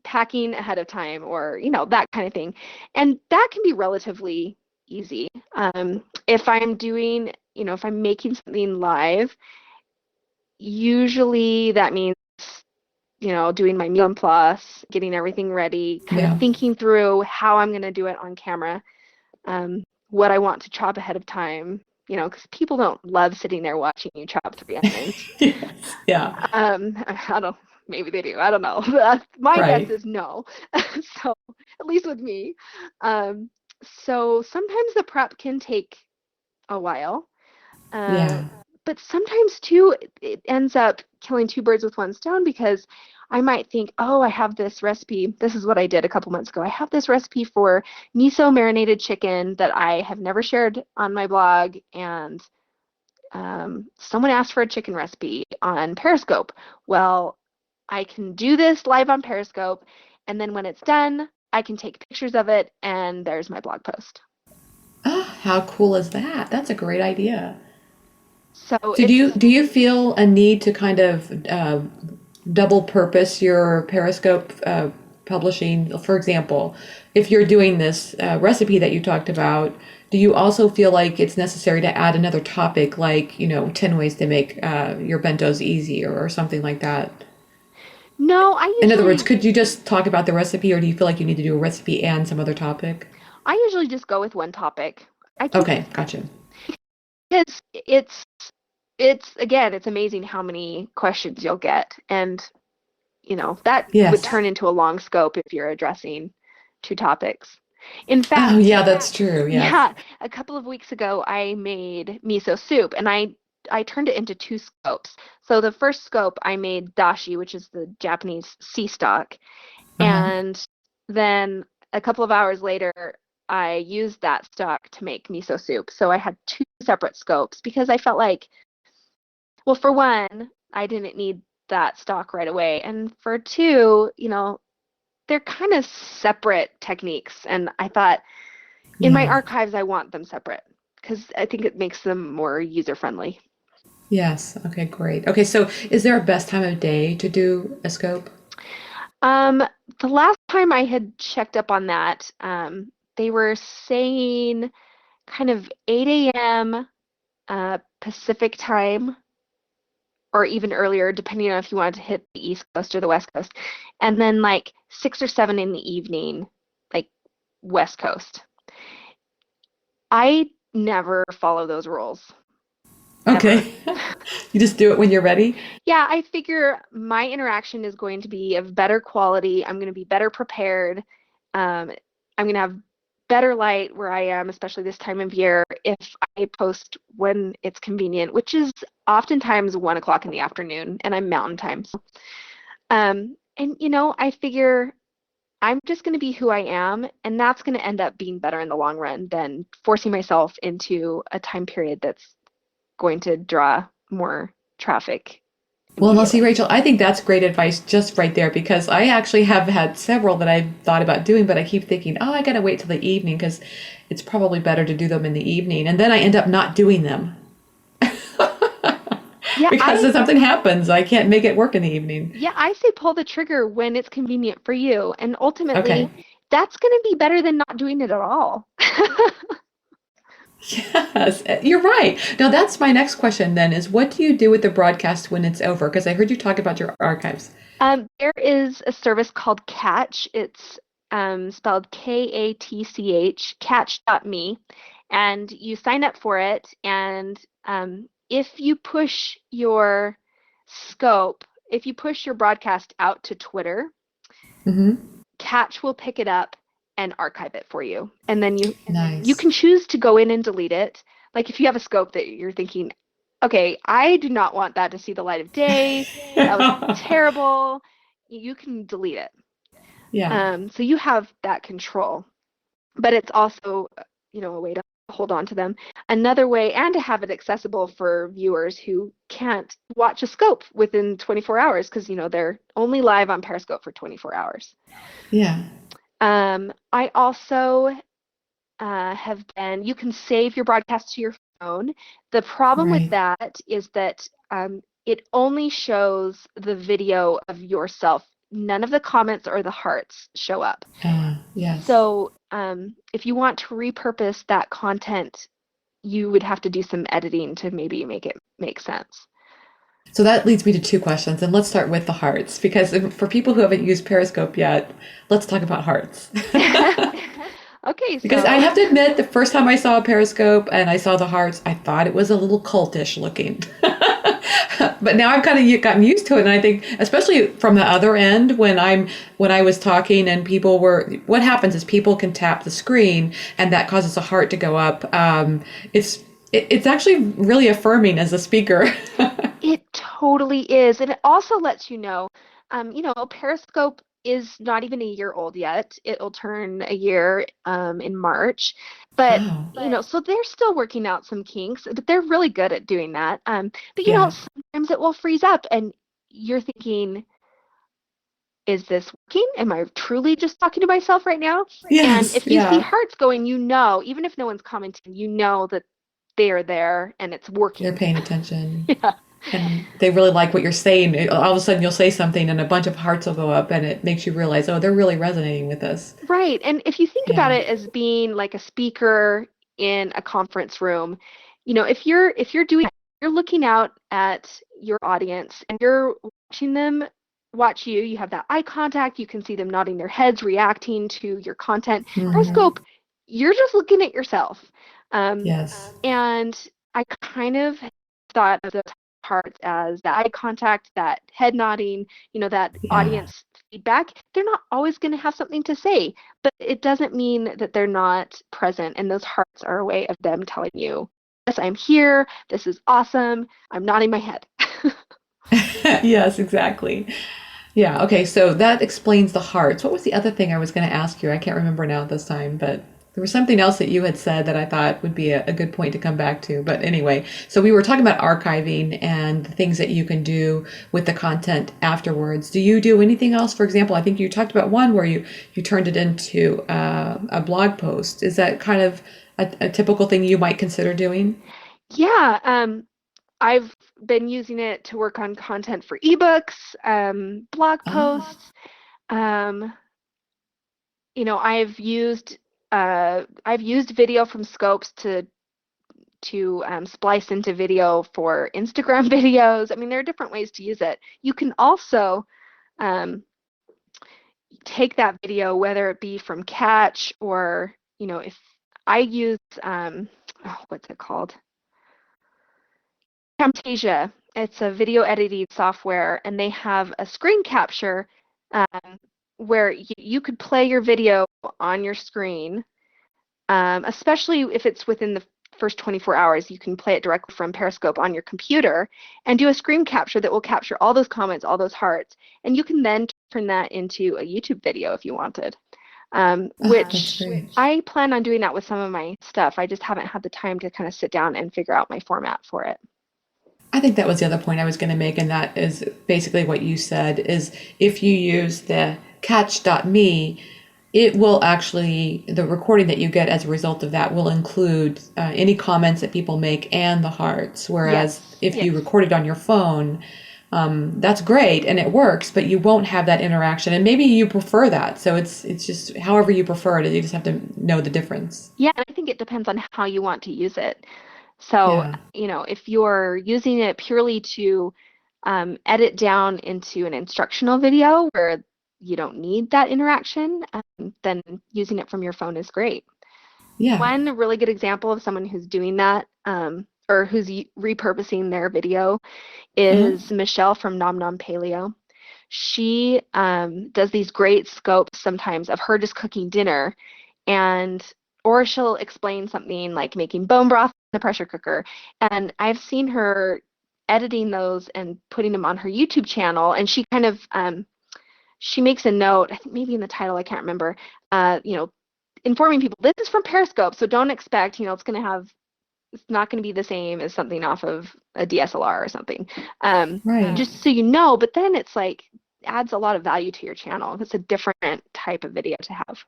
packing ahead of time, or that kind of thing. And that can be relatively easy. If I'm doing, if I'm making something live, usually that means doing my mise en place, getting everything ready, kind of Yeah. thinking through how I'm going to do it on camera, what I want to chop ahead of time, because people don't love sitting there watching you chop three onions. Yes. Yeah. I don't, maybe they do. I don't know. My guess Right. is no. So, at least with me. Um, so sometimes the prep can take a while. Uh, Yeah. but sometimes too, it ends up killing two birds with one stone, because I might think, oh, I have this recipe. This is what I did a couple months ago. I have this recipe for miso marinated chicken that I have never shared on my blog, and someone asked for a chicken recipe on Periscope. Well, I can do this live on Periscope, and then when it's done, I can take pictures of it, and there's my blog post. Ah, how cool is that? That's a great idea. So So it's do you feel a need to kind of double purpose your Periscope publishing? For example, if you're doing this recipe that you talked about, do you also feel like it's necessary to add another topic, like 10 ways to make your bentos easier or something like that? no, In other words, could you just talk about the recipe, or do you feel like you need to do a recipe and some other topic? I usually just go with one topic. I keep Okay, gotcha. Because it's again, it's amazing how many questions you'll get, and that would Yes. turn into a long scope if you're addressing two topics. In Oh, fact, yeah, that's true. Yes. yeah, a couple of weeks ago I made miso soup, and I turned it into two scopes. So the first scope I made dashi, which is the Japanese sea stock, Uh-huh. and then a couple of hours later, I used that stock to make miso soup. So I had two separate scopes, because I felt like, well, for one, I didn't need that stock right away. And for two, they're kind of separate techniques. And I thought, in my Yeah. archives, I want them separate, because I think it makes them more user friendly. Yes. Okay, great. Okay, so is there a best time of day to do a scope? Um, the last time I had checked up on that, they were saying kind of 8 a.m. Pacific time, or even earlier, depending on if you wanted to hit the East Coast or the West Coast, and then like 6 or 7 in the evening, like West Coast. I never follow those rules, ever. Okay. You just do it when you're ready? Yeah, I figure my interaction is going to be of better quality. I'm going to be better prepared. Um, I'm going to have better light where I am, especially this time of year, if I post when it's convenient, which is oftentimes 1 o'clock in the afternoon, and I'm mountain time. And I figure I'm just going to be who I am, and that's going to end up being better in the long run than forcing myself into a time period that's going to draw more traffic Well, now see, immediately. Rachel, I think that's great advice just right there because I actually have had several that I've thought about doing, but I keep thinking, oh, I gotta wait till the evening because it's probably better to do them in the evening. And then I end up not doing them Yeah, because if something happens, I can't make it work in the evening. I say pull the trigger when it's convenient for you. And ultimately, Okay. that's going to be better than not doing it at all. Yes, you're right. Now that's my next question then is what do you do with the broadcast when it's over? Because I heard you talk about your archives. There is a service called Catch. It's spelled Katch, catch.me, and you sign up for it. And if you push your scope, if you push your broadcast out to Twitter, Hmm. Catch will pick it up and archive it for you. And then you Nice. can choose to go in and delete it. Like if you have a scope that you're thinking, okay, I do not want that to see the light of day. That was terrible. You can delete it. Yeah. So you have that control. But it's also, a way to hold on to them. Another way, and to have it accessible for viewers who can't watch a scope within 24 hours because, they're only live on Periscope for 24 hours. Yeah. I also you can save your broadcast to your phone. The problem with Right. that is that it only shows the video of yourself. None of the comments or the hearts show up. Yes. So if you want to repurpose that content, you would have to do some editing to maybe make it make sense. So that leads me to two questions, and let's start with the hearts because for people who haven't used Periscope yet, let's talk about hearts. Okay, Because I so have to admit, the first time I saw a Periscope and I saw the hearts, I thought it was a little cultish looking. But now I've kind of gotten used to it, and I think, especially from the other end, when I was talking and people were, what happens is people can tap the screen, and that causes a heart to go up. It's actually really affirming as a speaker. it totally is. And it also lets Periscope is not even a year old yet. It'll turn a year in March. But, Wow. so they're still working out some kinks, but they're really good at doing that. But, Yeah. sometimes it will freeze up and you're thinking, is this working? Am I truly just talking to myself right now? And Yes. if you see Yeah. hearts going, even if no one's commenting, that they are there and it's They're working. paying attention. Yeah. And they really like what you're saying. All of a sudden, you'll say something, and a bunch of hearts will go up, and it makes you realize, oh, they're really resonating with this. Right. And if you think about Yeah. it as being like a speaker in a conference room, you're looking out at your audience and you're watching them watch you. You have that eye contact. You can see them nodding their heads, reacting to your content. Hmm. Periscope, you're just looking at yourself. Um, Yes. and I kind of thought of those parts as that eye contact, that head nodding, that Yeah. audience feedback. They're not always going to have something to say, but it doesn't mean that they're not present. And those hearts are a way of them telling you, yes, I'm here. This is awesome. I'm nodding my head. Yes, exactly. Yeah. Okay. So that explains the hearts. What was the other thing I was going to ask you? I can't remember now at this time, but there was something else that you had said that I thought would be a good point to come back to. But anyway, so we were talking about archiving and the things that you can do with the content afterwards. Do you do anything else? For example, I think you talked about one where you turned it into a blog post. Is that kind of a typical thing you might consider doing? Yeah. I've been using it to work on content for ebooks, blog Oh, posts. Um, I've used video from scopes to splice into video for Instagram videos. I mean, there are different ways to use it. You can also um, take that video, whether it be from Catch or, if I use, what's it called? Camtasia. It's a video editing software, and they have a screen capture where you could play your video on your screen, especially if it's within the first 24 hours. You can play it directly from Periscope on your computer and do a screen capture that will capture all those comments, all those hearts, and you can then turn that into a YouTube video if you wanted. that's Which great. I plan on doing that with some of my stuff. I just haven't had the time to kind of sit down and figure out my format for it. I think that was the other point I was going to make, and that is basically what you said is if you use the catch.me, it will actually, the recording that you get as a result of that will include any comments that people make and the hearts. Whereas Yes. if you record it on your phone, that's great and it works, but you won't have that interaction. And maybe you prefer that. So it's just however you prefer it. You just have to know the difference. Yeah, and I think it depends on how you want to use it. So, Yeah. if you're using it purely to edit down into an instructional video where you don't need that interaction, then using it from your phone is great. Yeah. One really good example of someone who's doing that, or who's repurposing their video, Uh-huh. is Michelle from Nom Nom Paleo. She does these great scopes sometimes of her just cooking dinner, and or she'll explain something like making bone broth in the pressure cooker. And I've seen her editing those and putting them on her YouTube channel, and she kind of she makes a note, I think maybe in the title, I can't remember, informing people this is from Periscope, so don't expect, it's not going to be the same as something off of a DSLR or something. Right. Just so you know, but then it's like adds a lot of value to your channel. It's a different type of video to have.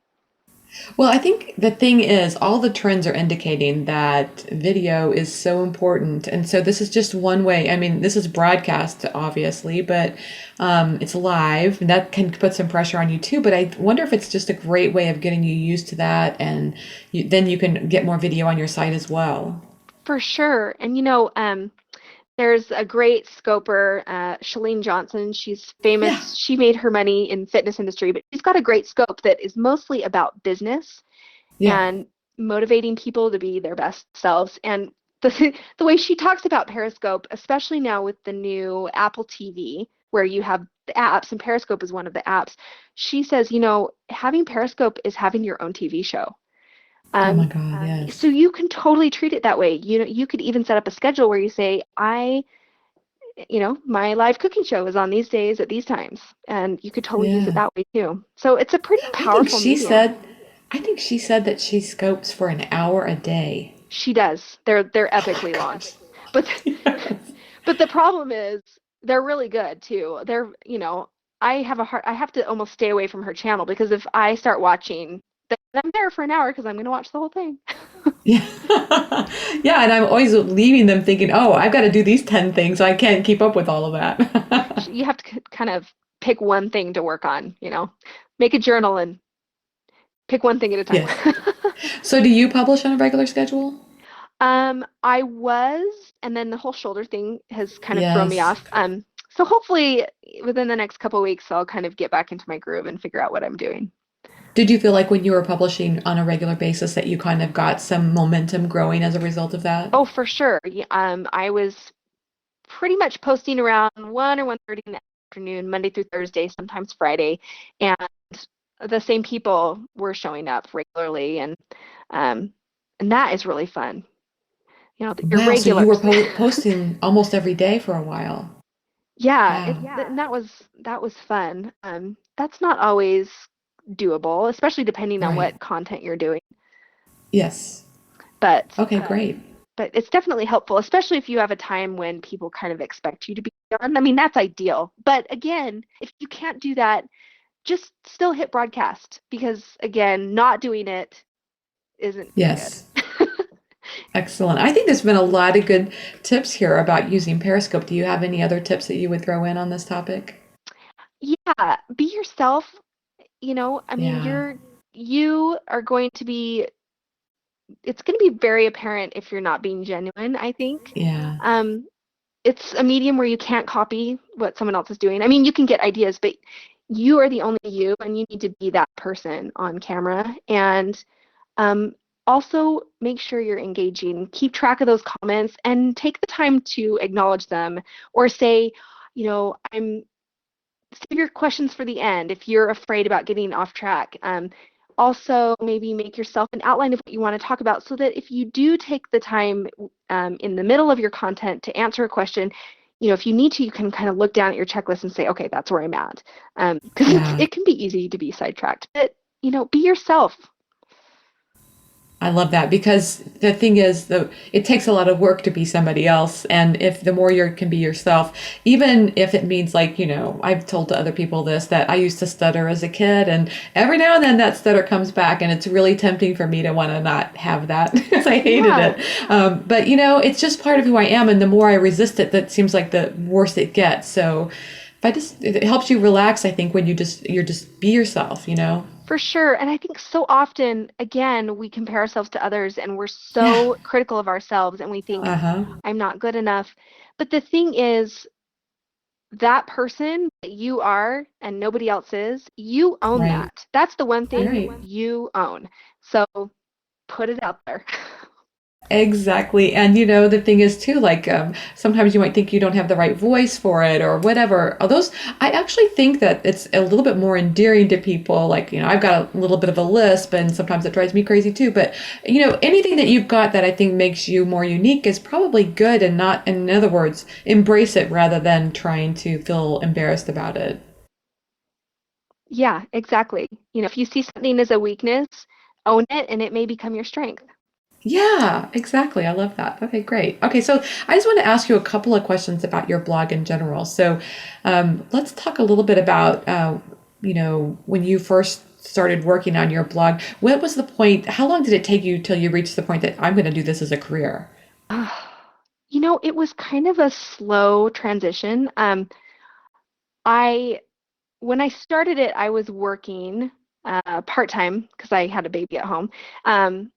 Well, I think the thing is, all the trends are indicating that video is so important. And so this is just one way. I mean, this is broadcast, obviously, but it's live, and that can put some pressure on you too. But I wonder if it's just a great way of getting you used to that. And then you can get more video on your site as well. For sure. And there's a great scoper, Shalene Johnson. She's Yeah. famous. She made her money in fitness industry, but she's got a great scope that is mostly about business Yeah. and motivating people to be their best selves. And the way she talks about Periscope, especially now with the new Apple TV, where you have the apps, and Periscope is one of the apps, she says, having Periscope is having your own TV show. Oh my Um, God, so yes. you can totally treat it that way. You could even set up a schedule where you say, my live cooking show is on these days at these times, and you could totally use it Yeah. that way too. So it's a pretty I think powerful she medium. said, I think she said that she scopes for an hour a day. She does. They're Oh my epically long, gosh. but Yes. but the problem is they're really good too. I have to almost stay away from her channel because if I start watching, then I'm there for an hour because I'm going to watch the whole thing. Yeah. Yeah, and I'm always leaving them thinking, oh, I've got to do these 10 things. So I can't keep up with all of that. You have to kind of pick one thing to work on, make a journal and pick one thing at a time. Yes. So do you publish on a regular schedule? I was, and then the whole shoulder thing has kind of thrown me Yes. off. So hopefully within the next couple of weeks, I'll kind of get back into my groove and figure out what I'm doing. Did you feel like when you were publishing on a regular basis that you kind of got some momentum growing as a result of that? Oh, for sure. I was pretty much posting around 1 or 1:30 in the afternoon, Monday through Thursday, sometimes Friday, and the same people were showing up regularly, um, and that is really fun. Your Wow, so you were regulars. posting almost every day for a while. Yeah, Wow. and that was fun. That's not always doable, especially depending on Right. what content you're doing. Yes. But Okay, great. but it's definitely helpful, especially if you have a time when people kind of expect you to be done. I mean, that's ideal. But again, if you can't do that, just still hit broadcast because again, not doing it isn't very good. Yes. Excellent. I think there's been a lot of good tips here about using Periscope. Do you have any other tips that you would throw in on this topic? Yeah, be yourself. I mean, Yeah. you are going to be it's going to be very apparent if you're not being genuine, I think. Yeah. Um, it's a medium where you can't copy what someone else is doing. I mean, you can get ideas, but you are the only you, and you need to be that person on camera. And um, also make sure you're engaging. Keep track of those comments and take the time to acknowledge them or say, I'm save your questions for the end if you're afraid about getting off track. Also, maybe make yourself an outline of what you want to talk about so that if you do take the time in the middle of your content to answer a question, if you need to, you can kind of look down at your checklist and say, okay, that's where I'm at. Because Yeah. it can be easy to be sidetracked. But, be yourself. I love that because the thing is, it takes a lot of work to be somebody else. And if the more you can be yourself, even if it means like, I've told to other people this, that I used to stutter as a kid, and every now and then that stutter comes back, and it's really tempting for me to want to not have that because I hated Yeah. it. But, it's just part of who I am. And the more I resist it, that seems like the worse it gets. So if it helps you relax, I think, when you're just be yourself. For sure. And I think so often, again, we compare ourselves to others and we're Yeah. so critical of ourselves and we think, Uh-huh. I'm not good enough. But the thing is, that person that you are and nobody else is, you own Right. that. That's the one thing Right. you own. So put it out there. Exactly. And the thing is too, like sometimes you might think you don't have the right voice for it or whatever. I actually think that it's a little bit more endearing to people. Like, I've got a little bit of a lisp and sometimes it drives me crazy too. But, anything that you've got that I think makes you more unique is probably good, and not, in other words, embrace it rather than trying to feel embarrassed about it. Yeah, exactly. If you see something as a weakness, own it and it may become your strength. Yeah, exactly. I love that. Okay, great. Okay, so I just want to ask you a couple of questions about your blog in general. So let's talk a little bit about, when you first started working on your blog. What was the point? How long did it take you till you reached the point that I'm going to do this as a career? It was kind of a slow transition. I When I started it, I was working part-time because I had a baby at home. Um,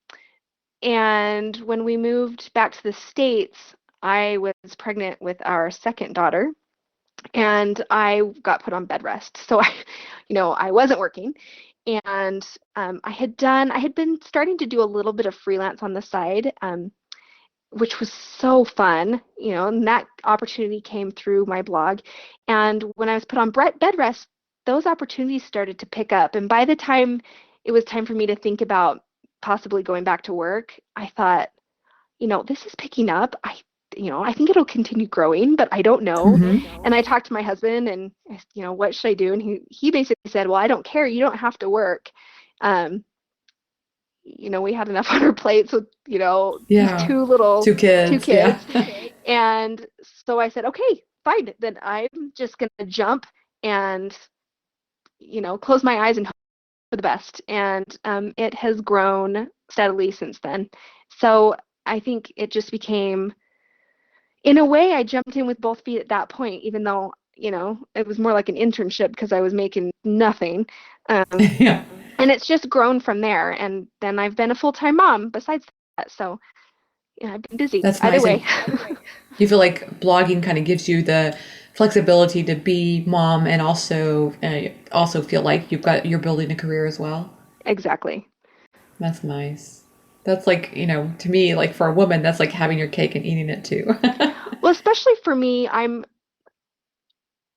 and when we moved back to the States, I was pregnant with our second daughter and I got put on bed rest. So I wasn't working. And I had been starting to do a little bit of freelance on the side, which was so fun, and that opportunity came through my blog. And when I was put on bed rest, those opportunities started to pick up. And by the time it was time for me to think about possibly going back to work, I thought, this is picking up. I think it'll continue growing, but I don't know. And I talked to my husband and, what should I do? And he basically said, well, I don't care. You don't have to work. Um, we had enough on our plates with, these Yeah, two yeah. kids. And so I said, okay, fine. Then I'm just going to jump and, close my eyes and hope for the best. And it has grown steadily since then. So I think it just became, in a way, I jumped in with both feet at that point, even though, it was more like an internship because I was making nothing. Um, Yeah, and it's just grown from there. And then I've been a full-time mom besides that. So I've been busy that's either nice. way. And you feel like blogging kind of gives you the flexibility to be mom and also feel like you're building a career as well. Exactly. That's nice. That's like, to me, like for a woman, that's like having your cake and eating it too. Well, especially for me, I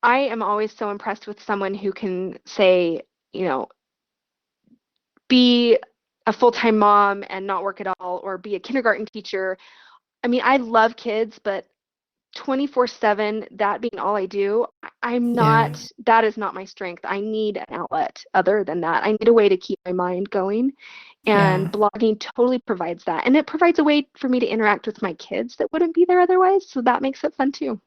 am always so impressed with someone who can say, you know, be a full-time mom and not work at all, or be a kindergarten teacher. I mean, I love kids, but 24/7, that being all I do, I'm Yeah. not, that is not my strength. I need an outlet other than that. I need a way to keep my mind going. And Yeah. blogging totally provides that. And it provides a way for me to interact with my kids that wouldn't be there otherwise. So that makes it fun too.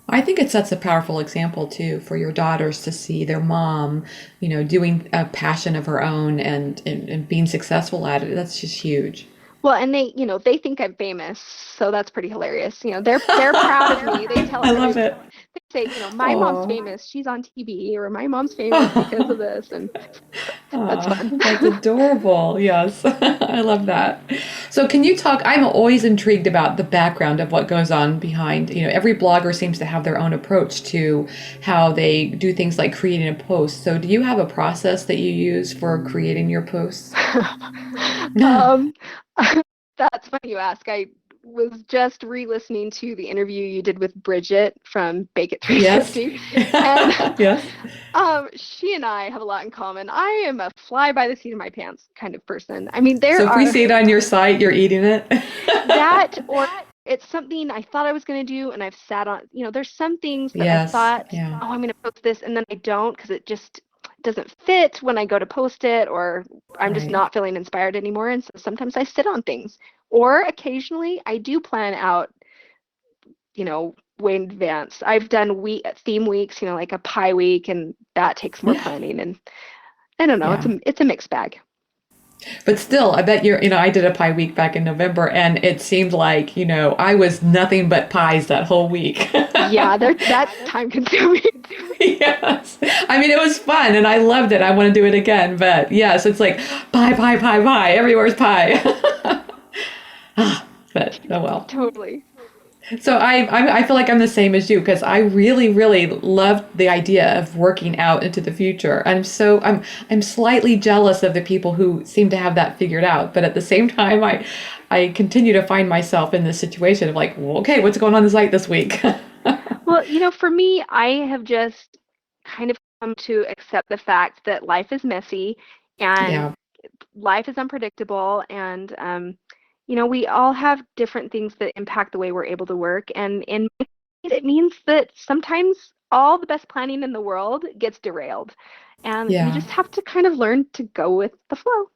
I think it sets a powerful example too for your daughters to see their mom, doing a passion of her own and being successful at it. That's just huge. Well, and they think I'm famous, so that's pretty hilarious. They're proud of me. They tell I love everybody. it. They say, my mom's Oh. famous. She's on TV, or my mom's famous because of this, and that's Aw, fun. that's adorable. Yes, I love that. So, can you talk? I'm always intrigued about the background of what goes on behind. Every blogger seems to have their own approach to how they do things like creating a post. So, do you have a process that you use for creating your posts? um, that's funny you ask. I was just re-listening to the interview you did with Bridget from Bake It Yes. 360, and Yes. she and I have a lot in common. I am a fly by the seat of my pants kind of person. I mean, there So, if we are see it on your site, you're eating it. that, or it's something I thought I was going to do and I've sat on, there's some things that I Yes. thought, Yeah. oh, I'm going to post this, and then I don't because it just doesn't fit when I go to post it, or I'm just Right. not feeling inspired anymore. And so sometimes I sit on things. Or occasionally I do plan out, way in advance. I've done theme weeks, like a pie week, and that takes more Yeah. planning. And I don't know, Yeah. it's a mixed bag. But still, I bet I did a pie week back in November and it seemed like, I was nothing but pies that whole week. Yeah, that's time consuming. Yes. I mean, it was fun and I loved it. I want to do it again. But yes, it's like pie, pie, pie, pie. Everywhere's pie. But oh well. Totally. So I feel like I'm the same as you because I really really love the idea of working out into the future. I'm slightly jealous of the people who seem to have that figured out, but at the same time I continue to find myself in this situation of like, well, okay, what's going on the site this week? Well, for me, I have just kind of come to accept the fact that life is messy and Yeah, life is unpredictable, and we all have different things that impact the way we're able to work. And in my case, it means that sometimes all the best planning in the world gets derailed, and you yeah. just have to kind of learn to go with the flow.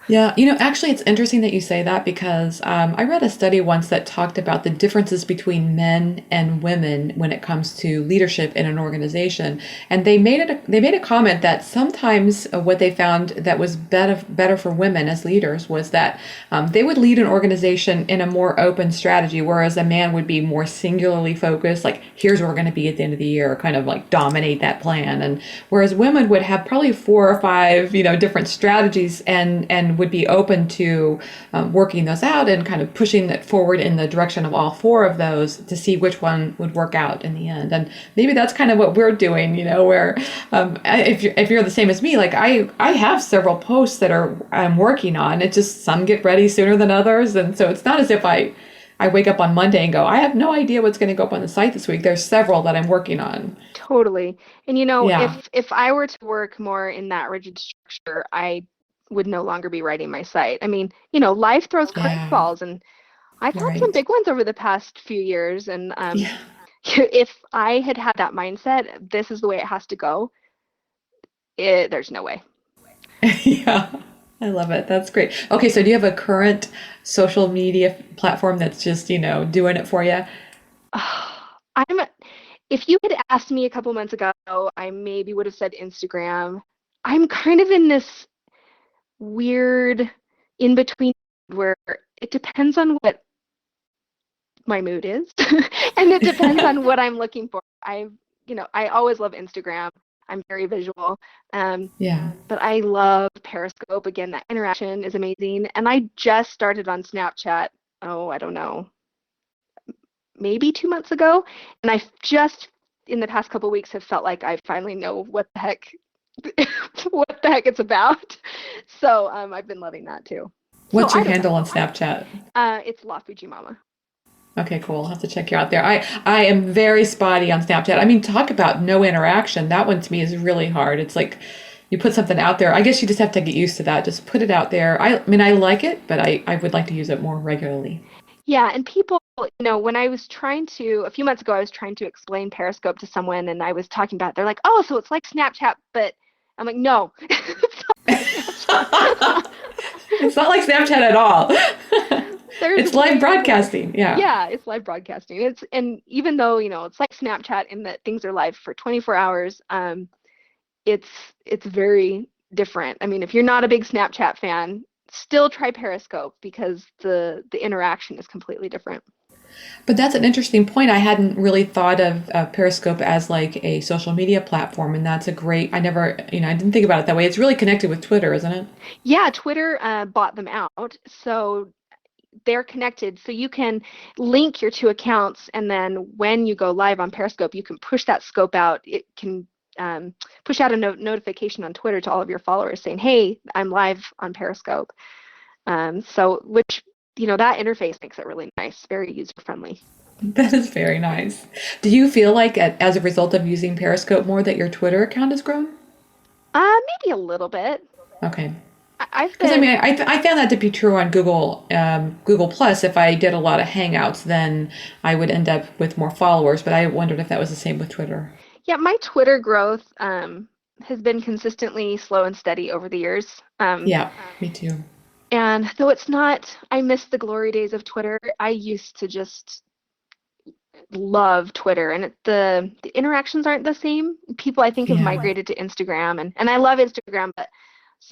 Yeah, actually, it's interesting that you say that because I read a study once that talked about the differences between men and women when it comes to leadership in an organization, and they made a comment that sometimes what they found that was better for women as leaders was that they would lead an organization in a more open strategy, whereas a man would be more singularly focused, like here's where we're going to be at the end of the year, kind of like dominate that plan, and whereas women would have probably four or five different strategies and would be open to working those out and kind of pushing it forward in the direction of all four of those to see which one would work out in the end. And maybe that's kind of what we're doing, where if you're the same as me, like I have several posts that I'm working on. It's just some get ready sooner than others, and so it's not as if I wake up on Monday and go, I have no idea what's going to go up on the site this week. There's several that I'm working on. Totally. And Yeah, if I were to work more in that rigid structure, I would no longer be writing my site. I mean, life throws yeah, curveballs, and I've had some right. big ones over the past few years. And Yeah. if I had had that mindset, this is the way it has to go, there's no way. Yeah, I love it. That's great. Okay, so do you have a current social media platform that's just, doing it for you? I'm If you had asked me a couple months ago, I maybe would have said Instagram. I'm kind of in this weird in between where it depends on what my mood is and it depends on what I'm looking for. I always love Instagram. I'm very visual. Um, Yeah. but I love Periscope. Again, that interaction is amazing. And I just started on Snapchat. Oh, I don't know, maybe 2 months ago. And I just in the past couple of weeks have felt like I finally know what the heck what the heck it's about. So I've been loving that too. So What's I your don't handle know. on Snapchat? It's La Fujimama. Okay, cool. I'll have to check you out there. I am very spotty on Snapchat. I mean, talk about no interaction. That one to me is really hard. It's like you put something out there. I guess you just have to get used to that. Just put it out there. I mean, I like it, but I would like to use it more regularly. Yeah, and people, when I was trying to, a few months ago, I was trying to explain Periscope to someone and I was talking about, they're like, oh, so it's like Snapchat, but I'm like, no, it's not like Snapchat. It's not like Snapchat at all. There's It's live way more. broadcasting. Yeah. Yeah, it's live broadcasting. And even though, it's like Snapchat in that things are live for 24 hours, it's it's very different. I mean, if you're not a big Snapchat fan, still try Periscope because the interaction is completely different. But that's an interesting point. I hadn't really thought of Periscope as like a social media platform, and that's a great. I never, I didn't think about it that way. It's really connected with Twitter, isn't it? Yeah, Twitter bought them out, so they're connected. So you can link your two accounts, and then when you go live on Periscope, you can push that scope out. It can push out a notification on Twitter to all of your followers saying, "Hey, I'm live on Periscope." So which that interface makes it really nice, very user friendly. That is very nice. Do you feel like, as a result of using Periscope more, that your Twitter account has grown? Maybe a little bit. Okay. I've Because I mean, been I found that to be true on Google Plus. If I did a lot of Hangouts, then I would end up with more followers. But I wondered if that was the same with Twitter. Yeah, my Twitter growth. has been consistently slow and steady over the years. Yeah, me too. And though it's not, I miss the glory days of Twitter. I used to just love Twitter, and the interactions aren't the same. People I think have Yeah. migrated to Instagram, and I love Instagram, but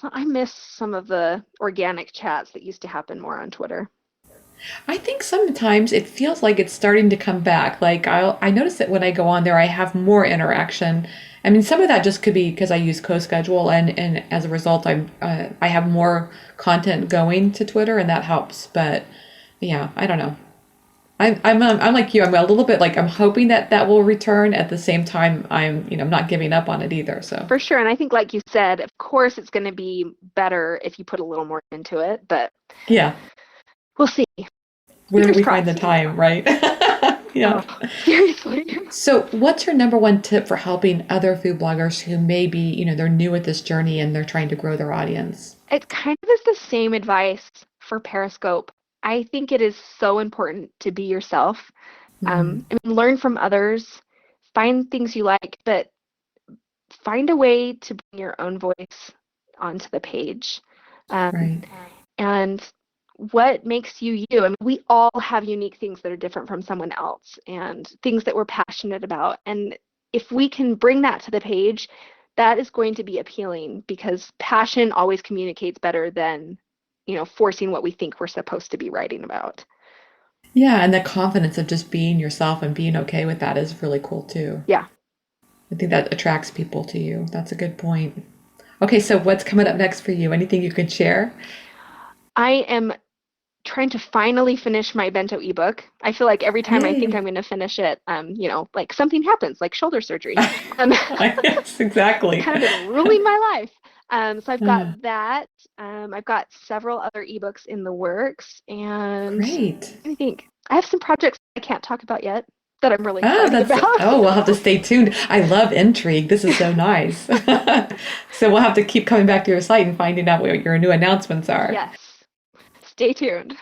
I miss some of the organic chats that used to happen more on Twitter. I think sometimes it feels like it's starting to come back. Like I notice that when I go on there, I have more interaction. I mean, some of that just could be because I use co-schedule, and as a result, I have more content going to Twitter, and that helps. But yeah, I don't know. I'm like you. I'm a little bit like I'm hoping that that will return. At the same time, I'm not giving up on it either. So For sure, and I think like you said, of course it's going to be better if you put a little more into it, but yeah, we'll see. where do Fingers we find the crossed. time, right? Yeah. Oh, seriously. So, what's your number one tip for helping other food bloggers who maybe, they're new at this journey and they're trying to grow their audience? It kind of is the same advice for Periscope. I think it is so important to be yourself. Mm, I mean, learn from others, find things you like, but find a way to bring your own voice onto the page. Um, right. and what makes you you? I mean, we all have unique things that are different from someone else and things that we're passionate about. And if we can bring that to the page, that is going to be appealing because passion always communicates better than, forcing what we think we're supposed to be writing about. Yeah, and the confidence of just being yourself and being okay with that is really cool too. Yeah. I think that attracts people to you. That's a good point. Okay, so what's coming up next for you? Anything you can share? I am trying to finally finish my bento ebook. I feel like every time I think Yay. I'm going to finish it, like something happens, like shoulder surgery. Um, Yes, exactly. kind of been ruling my life. So I've got Uh, that. I've got several other ebooks in the works, and Great. I think I have some projects I can't talk about yet that I'm really Oh, excited about. we'll have to stay tuned. I love intrigue. This is so nice. So we'll have to keep coming back to your site and finding out what your new announcements are. Yes, stay tuned.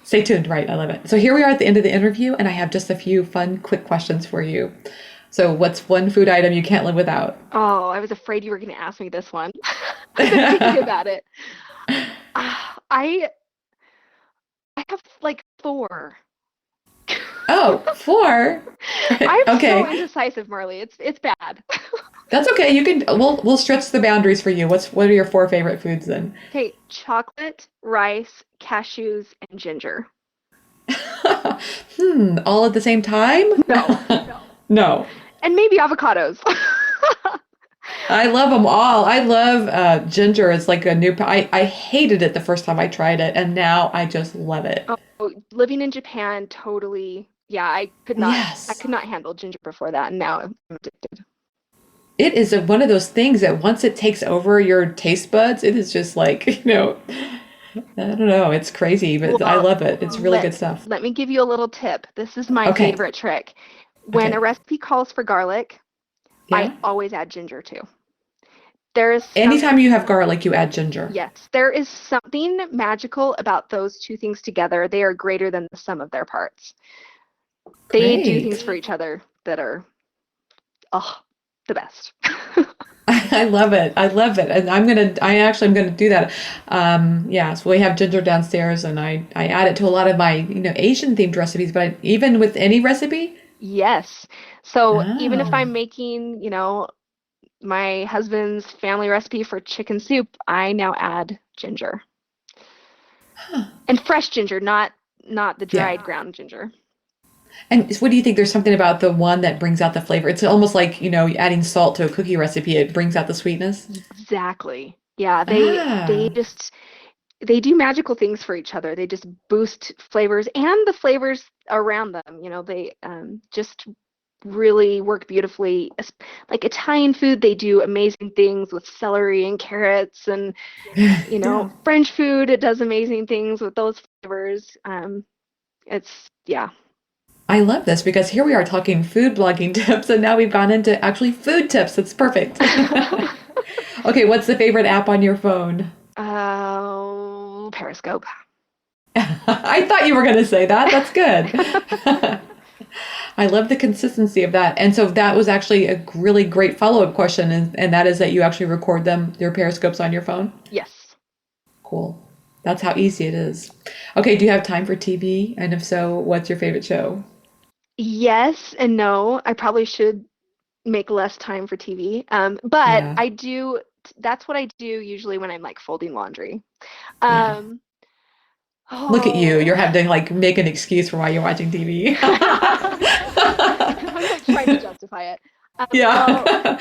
Stay tuned, right? I love it. So here we are at the end of the interview, and I have just a few fun, quick questions for you. So, what's one food item you can't live without? Oh, I was afraid you were going to ask me this one. I've been thinking about it. I I have like four. Oh, four. I'm so Okay, indecisive, Marley. It's bad. that's okay. You can. We'll stretch the boundaries for you. What are your four favorite foods then? Okay, chocolate, rice, cashews, and ginger. All at the same time? No. No. And maybe avocados. I love them all. I love ginger. It's like a new. I hated it the first time I tried it, and now I just love it. Oh, living in Japan, totally. Yeah, I Yes. could not handle ginger before that, and now I'm addicted. It is one of those things that once it takes over your taste buds, it is just like, I don't know. It's crazy, but I Well, love it. It's really let good stuff. let me give you a little tip. This is my Okay. favorite trick. When a Okay. recipe calls for garlic, I Yeah. always add ginger too. There is some, Anytime you have garlic, you add ginger. yes, there is something magical about those two things together. They are greater than the sum of their parts. They do things Great. for each other that are, oh, the best. I love it. I love it. And I actually am gonna do that. Yeah, so we have ginger downstairs and I add it to a lot of my, Asian themed recipes, but even with any recipe. Yes. So even if Oh, I'm making, my husband's family recipe for chicken soup, I now add ginger. And fresh ginger, not the yeah. dried ground ginger. And what do you think? There's something about the one that brings out the flavor. It's almost like, adding salt to a cookie recipe. It brings out the sweetness. Exactly. Yeah, they Ah, just they do magical things for each other. They just boost flavors and the flavors around them. They just really work beautifully. Like Italian food, they do amazing things with celery and carrots, and yeah. French food, it does amazing things with those flavors. Yeah. I love this because here we are talking food blogging tips, and now we've gone into actually food tips. It's perfect. Okay, what's the favorite app on your phone? Oh, Periscope. I thought you were going to say that. That's good. I love the consistency of that. And so that was actually a really great follow-up question. And that is that you actually record them, your Periscopes on your phone? Yes. Cool. That's how easy it is. Okay, do you have time for TV? And if so, what's your favorite show? Yes and no. I probably should make less time for TV. But Yeah. I do, that's what I do usually when I'm like folding laundry. Yeah. Um, Look at you. oh, You're having to like make an excuse for why you're watching TV. I'm like trying to justify it. Well, Yeah.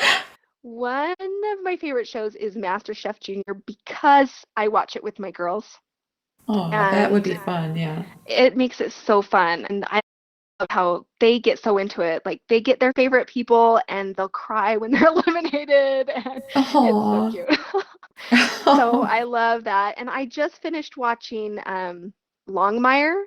one of my favorite shows is MasterChef Junior because I watch it with my girls, Oh, that would and be fun. Yeah. it makes it so fun. And I love how they get so into it. Like they get their favorite people and they'll cry when they're eliminated, and it's so Oh. cute. So I love that. And I just finished watching Longmire.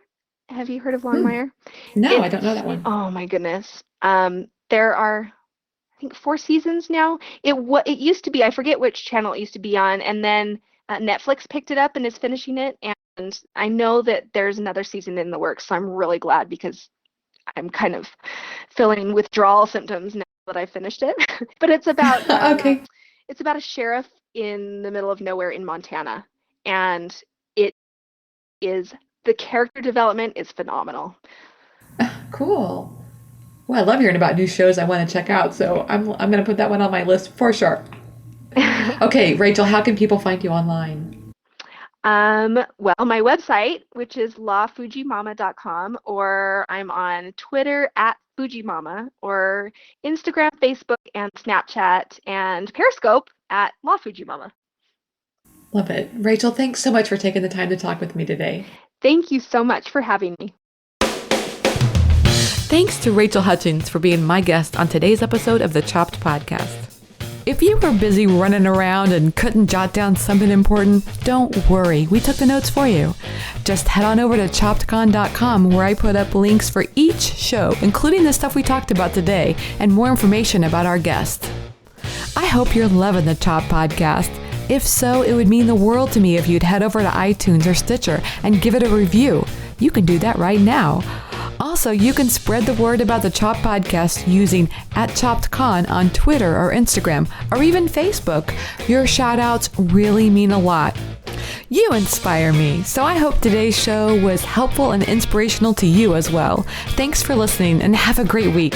Have you heard of Longmire? No, I don't know It's, that one. oh my goodness. There are, I think, 4 seasons now. It used to be, I forget which channel it used to be on, and then Netflix picked it up and is finishing it. And I know that there's another season in the works, so I'm really glad because I'm kind of feeling withdrawal symptoms now that I finished it. But Okay. it's about a sheriff in the middle of nowhere in Montana, and it is the character development is phenomenal. Cool. Well, I love hearing about new shows I want to check out, so I'm going to put that one on my list for sure. Okay, Rachel, how can people find you online? Well, my website, which is lawfujimama.com, or I'm on Twitter at Fujimama, or Instagram, Facebook, and Snapchat, and Periscope at lawfujimama. Love it. Rachel, thanks so much for taking the time to talk with me today. Thank you so much for having me. Thanks to Rachael Hutchings for being my guest on today's episode of the Chopped Podcast. If you were busy running around and couldn't jot down something important, don't worry, we took the notes for you. Just head on over to choppedcon.com where I put up links for each show, including the stuff we talked about today, and more information about our guests. I hope you're loving the Chopped Podcast. If so, it would mean the world to me if you'd head over to iTunes or Stitcher and give it a review. You can do that right now. Also, you can spread the word about the Chopped Podcast using @ChoppedCon on Twitter or Instagram, or even Facebook. Your shout-outs really mean a lot. You inspire me, so I hope today's show was helpful and inspirational to you as well. Thanks for listening, and have a great week.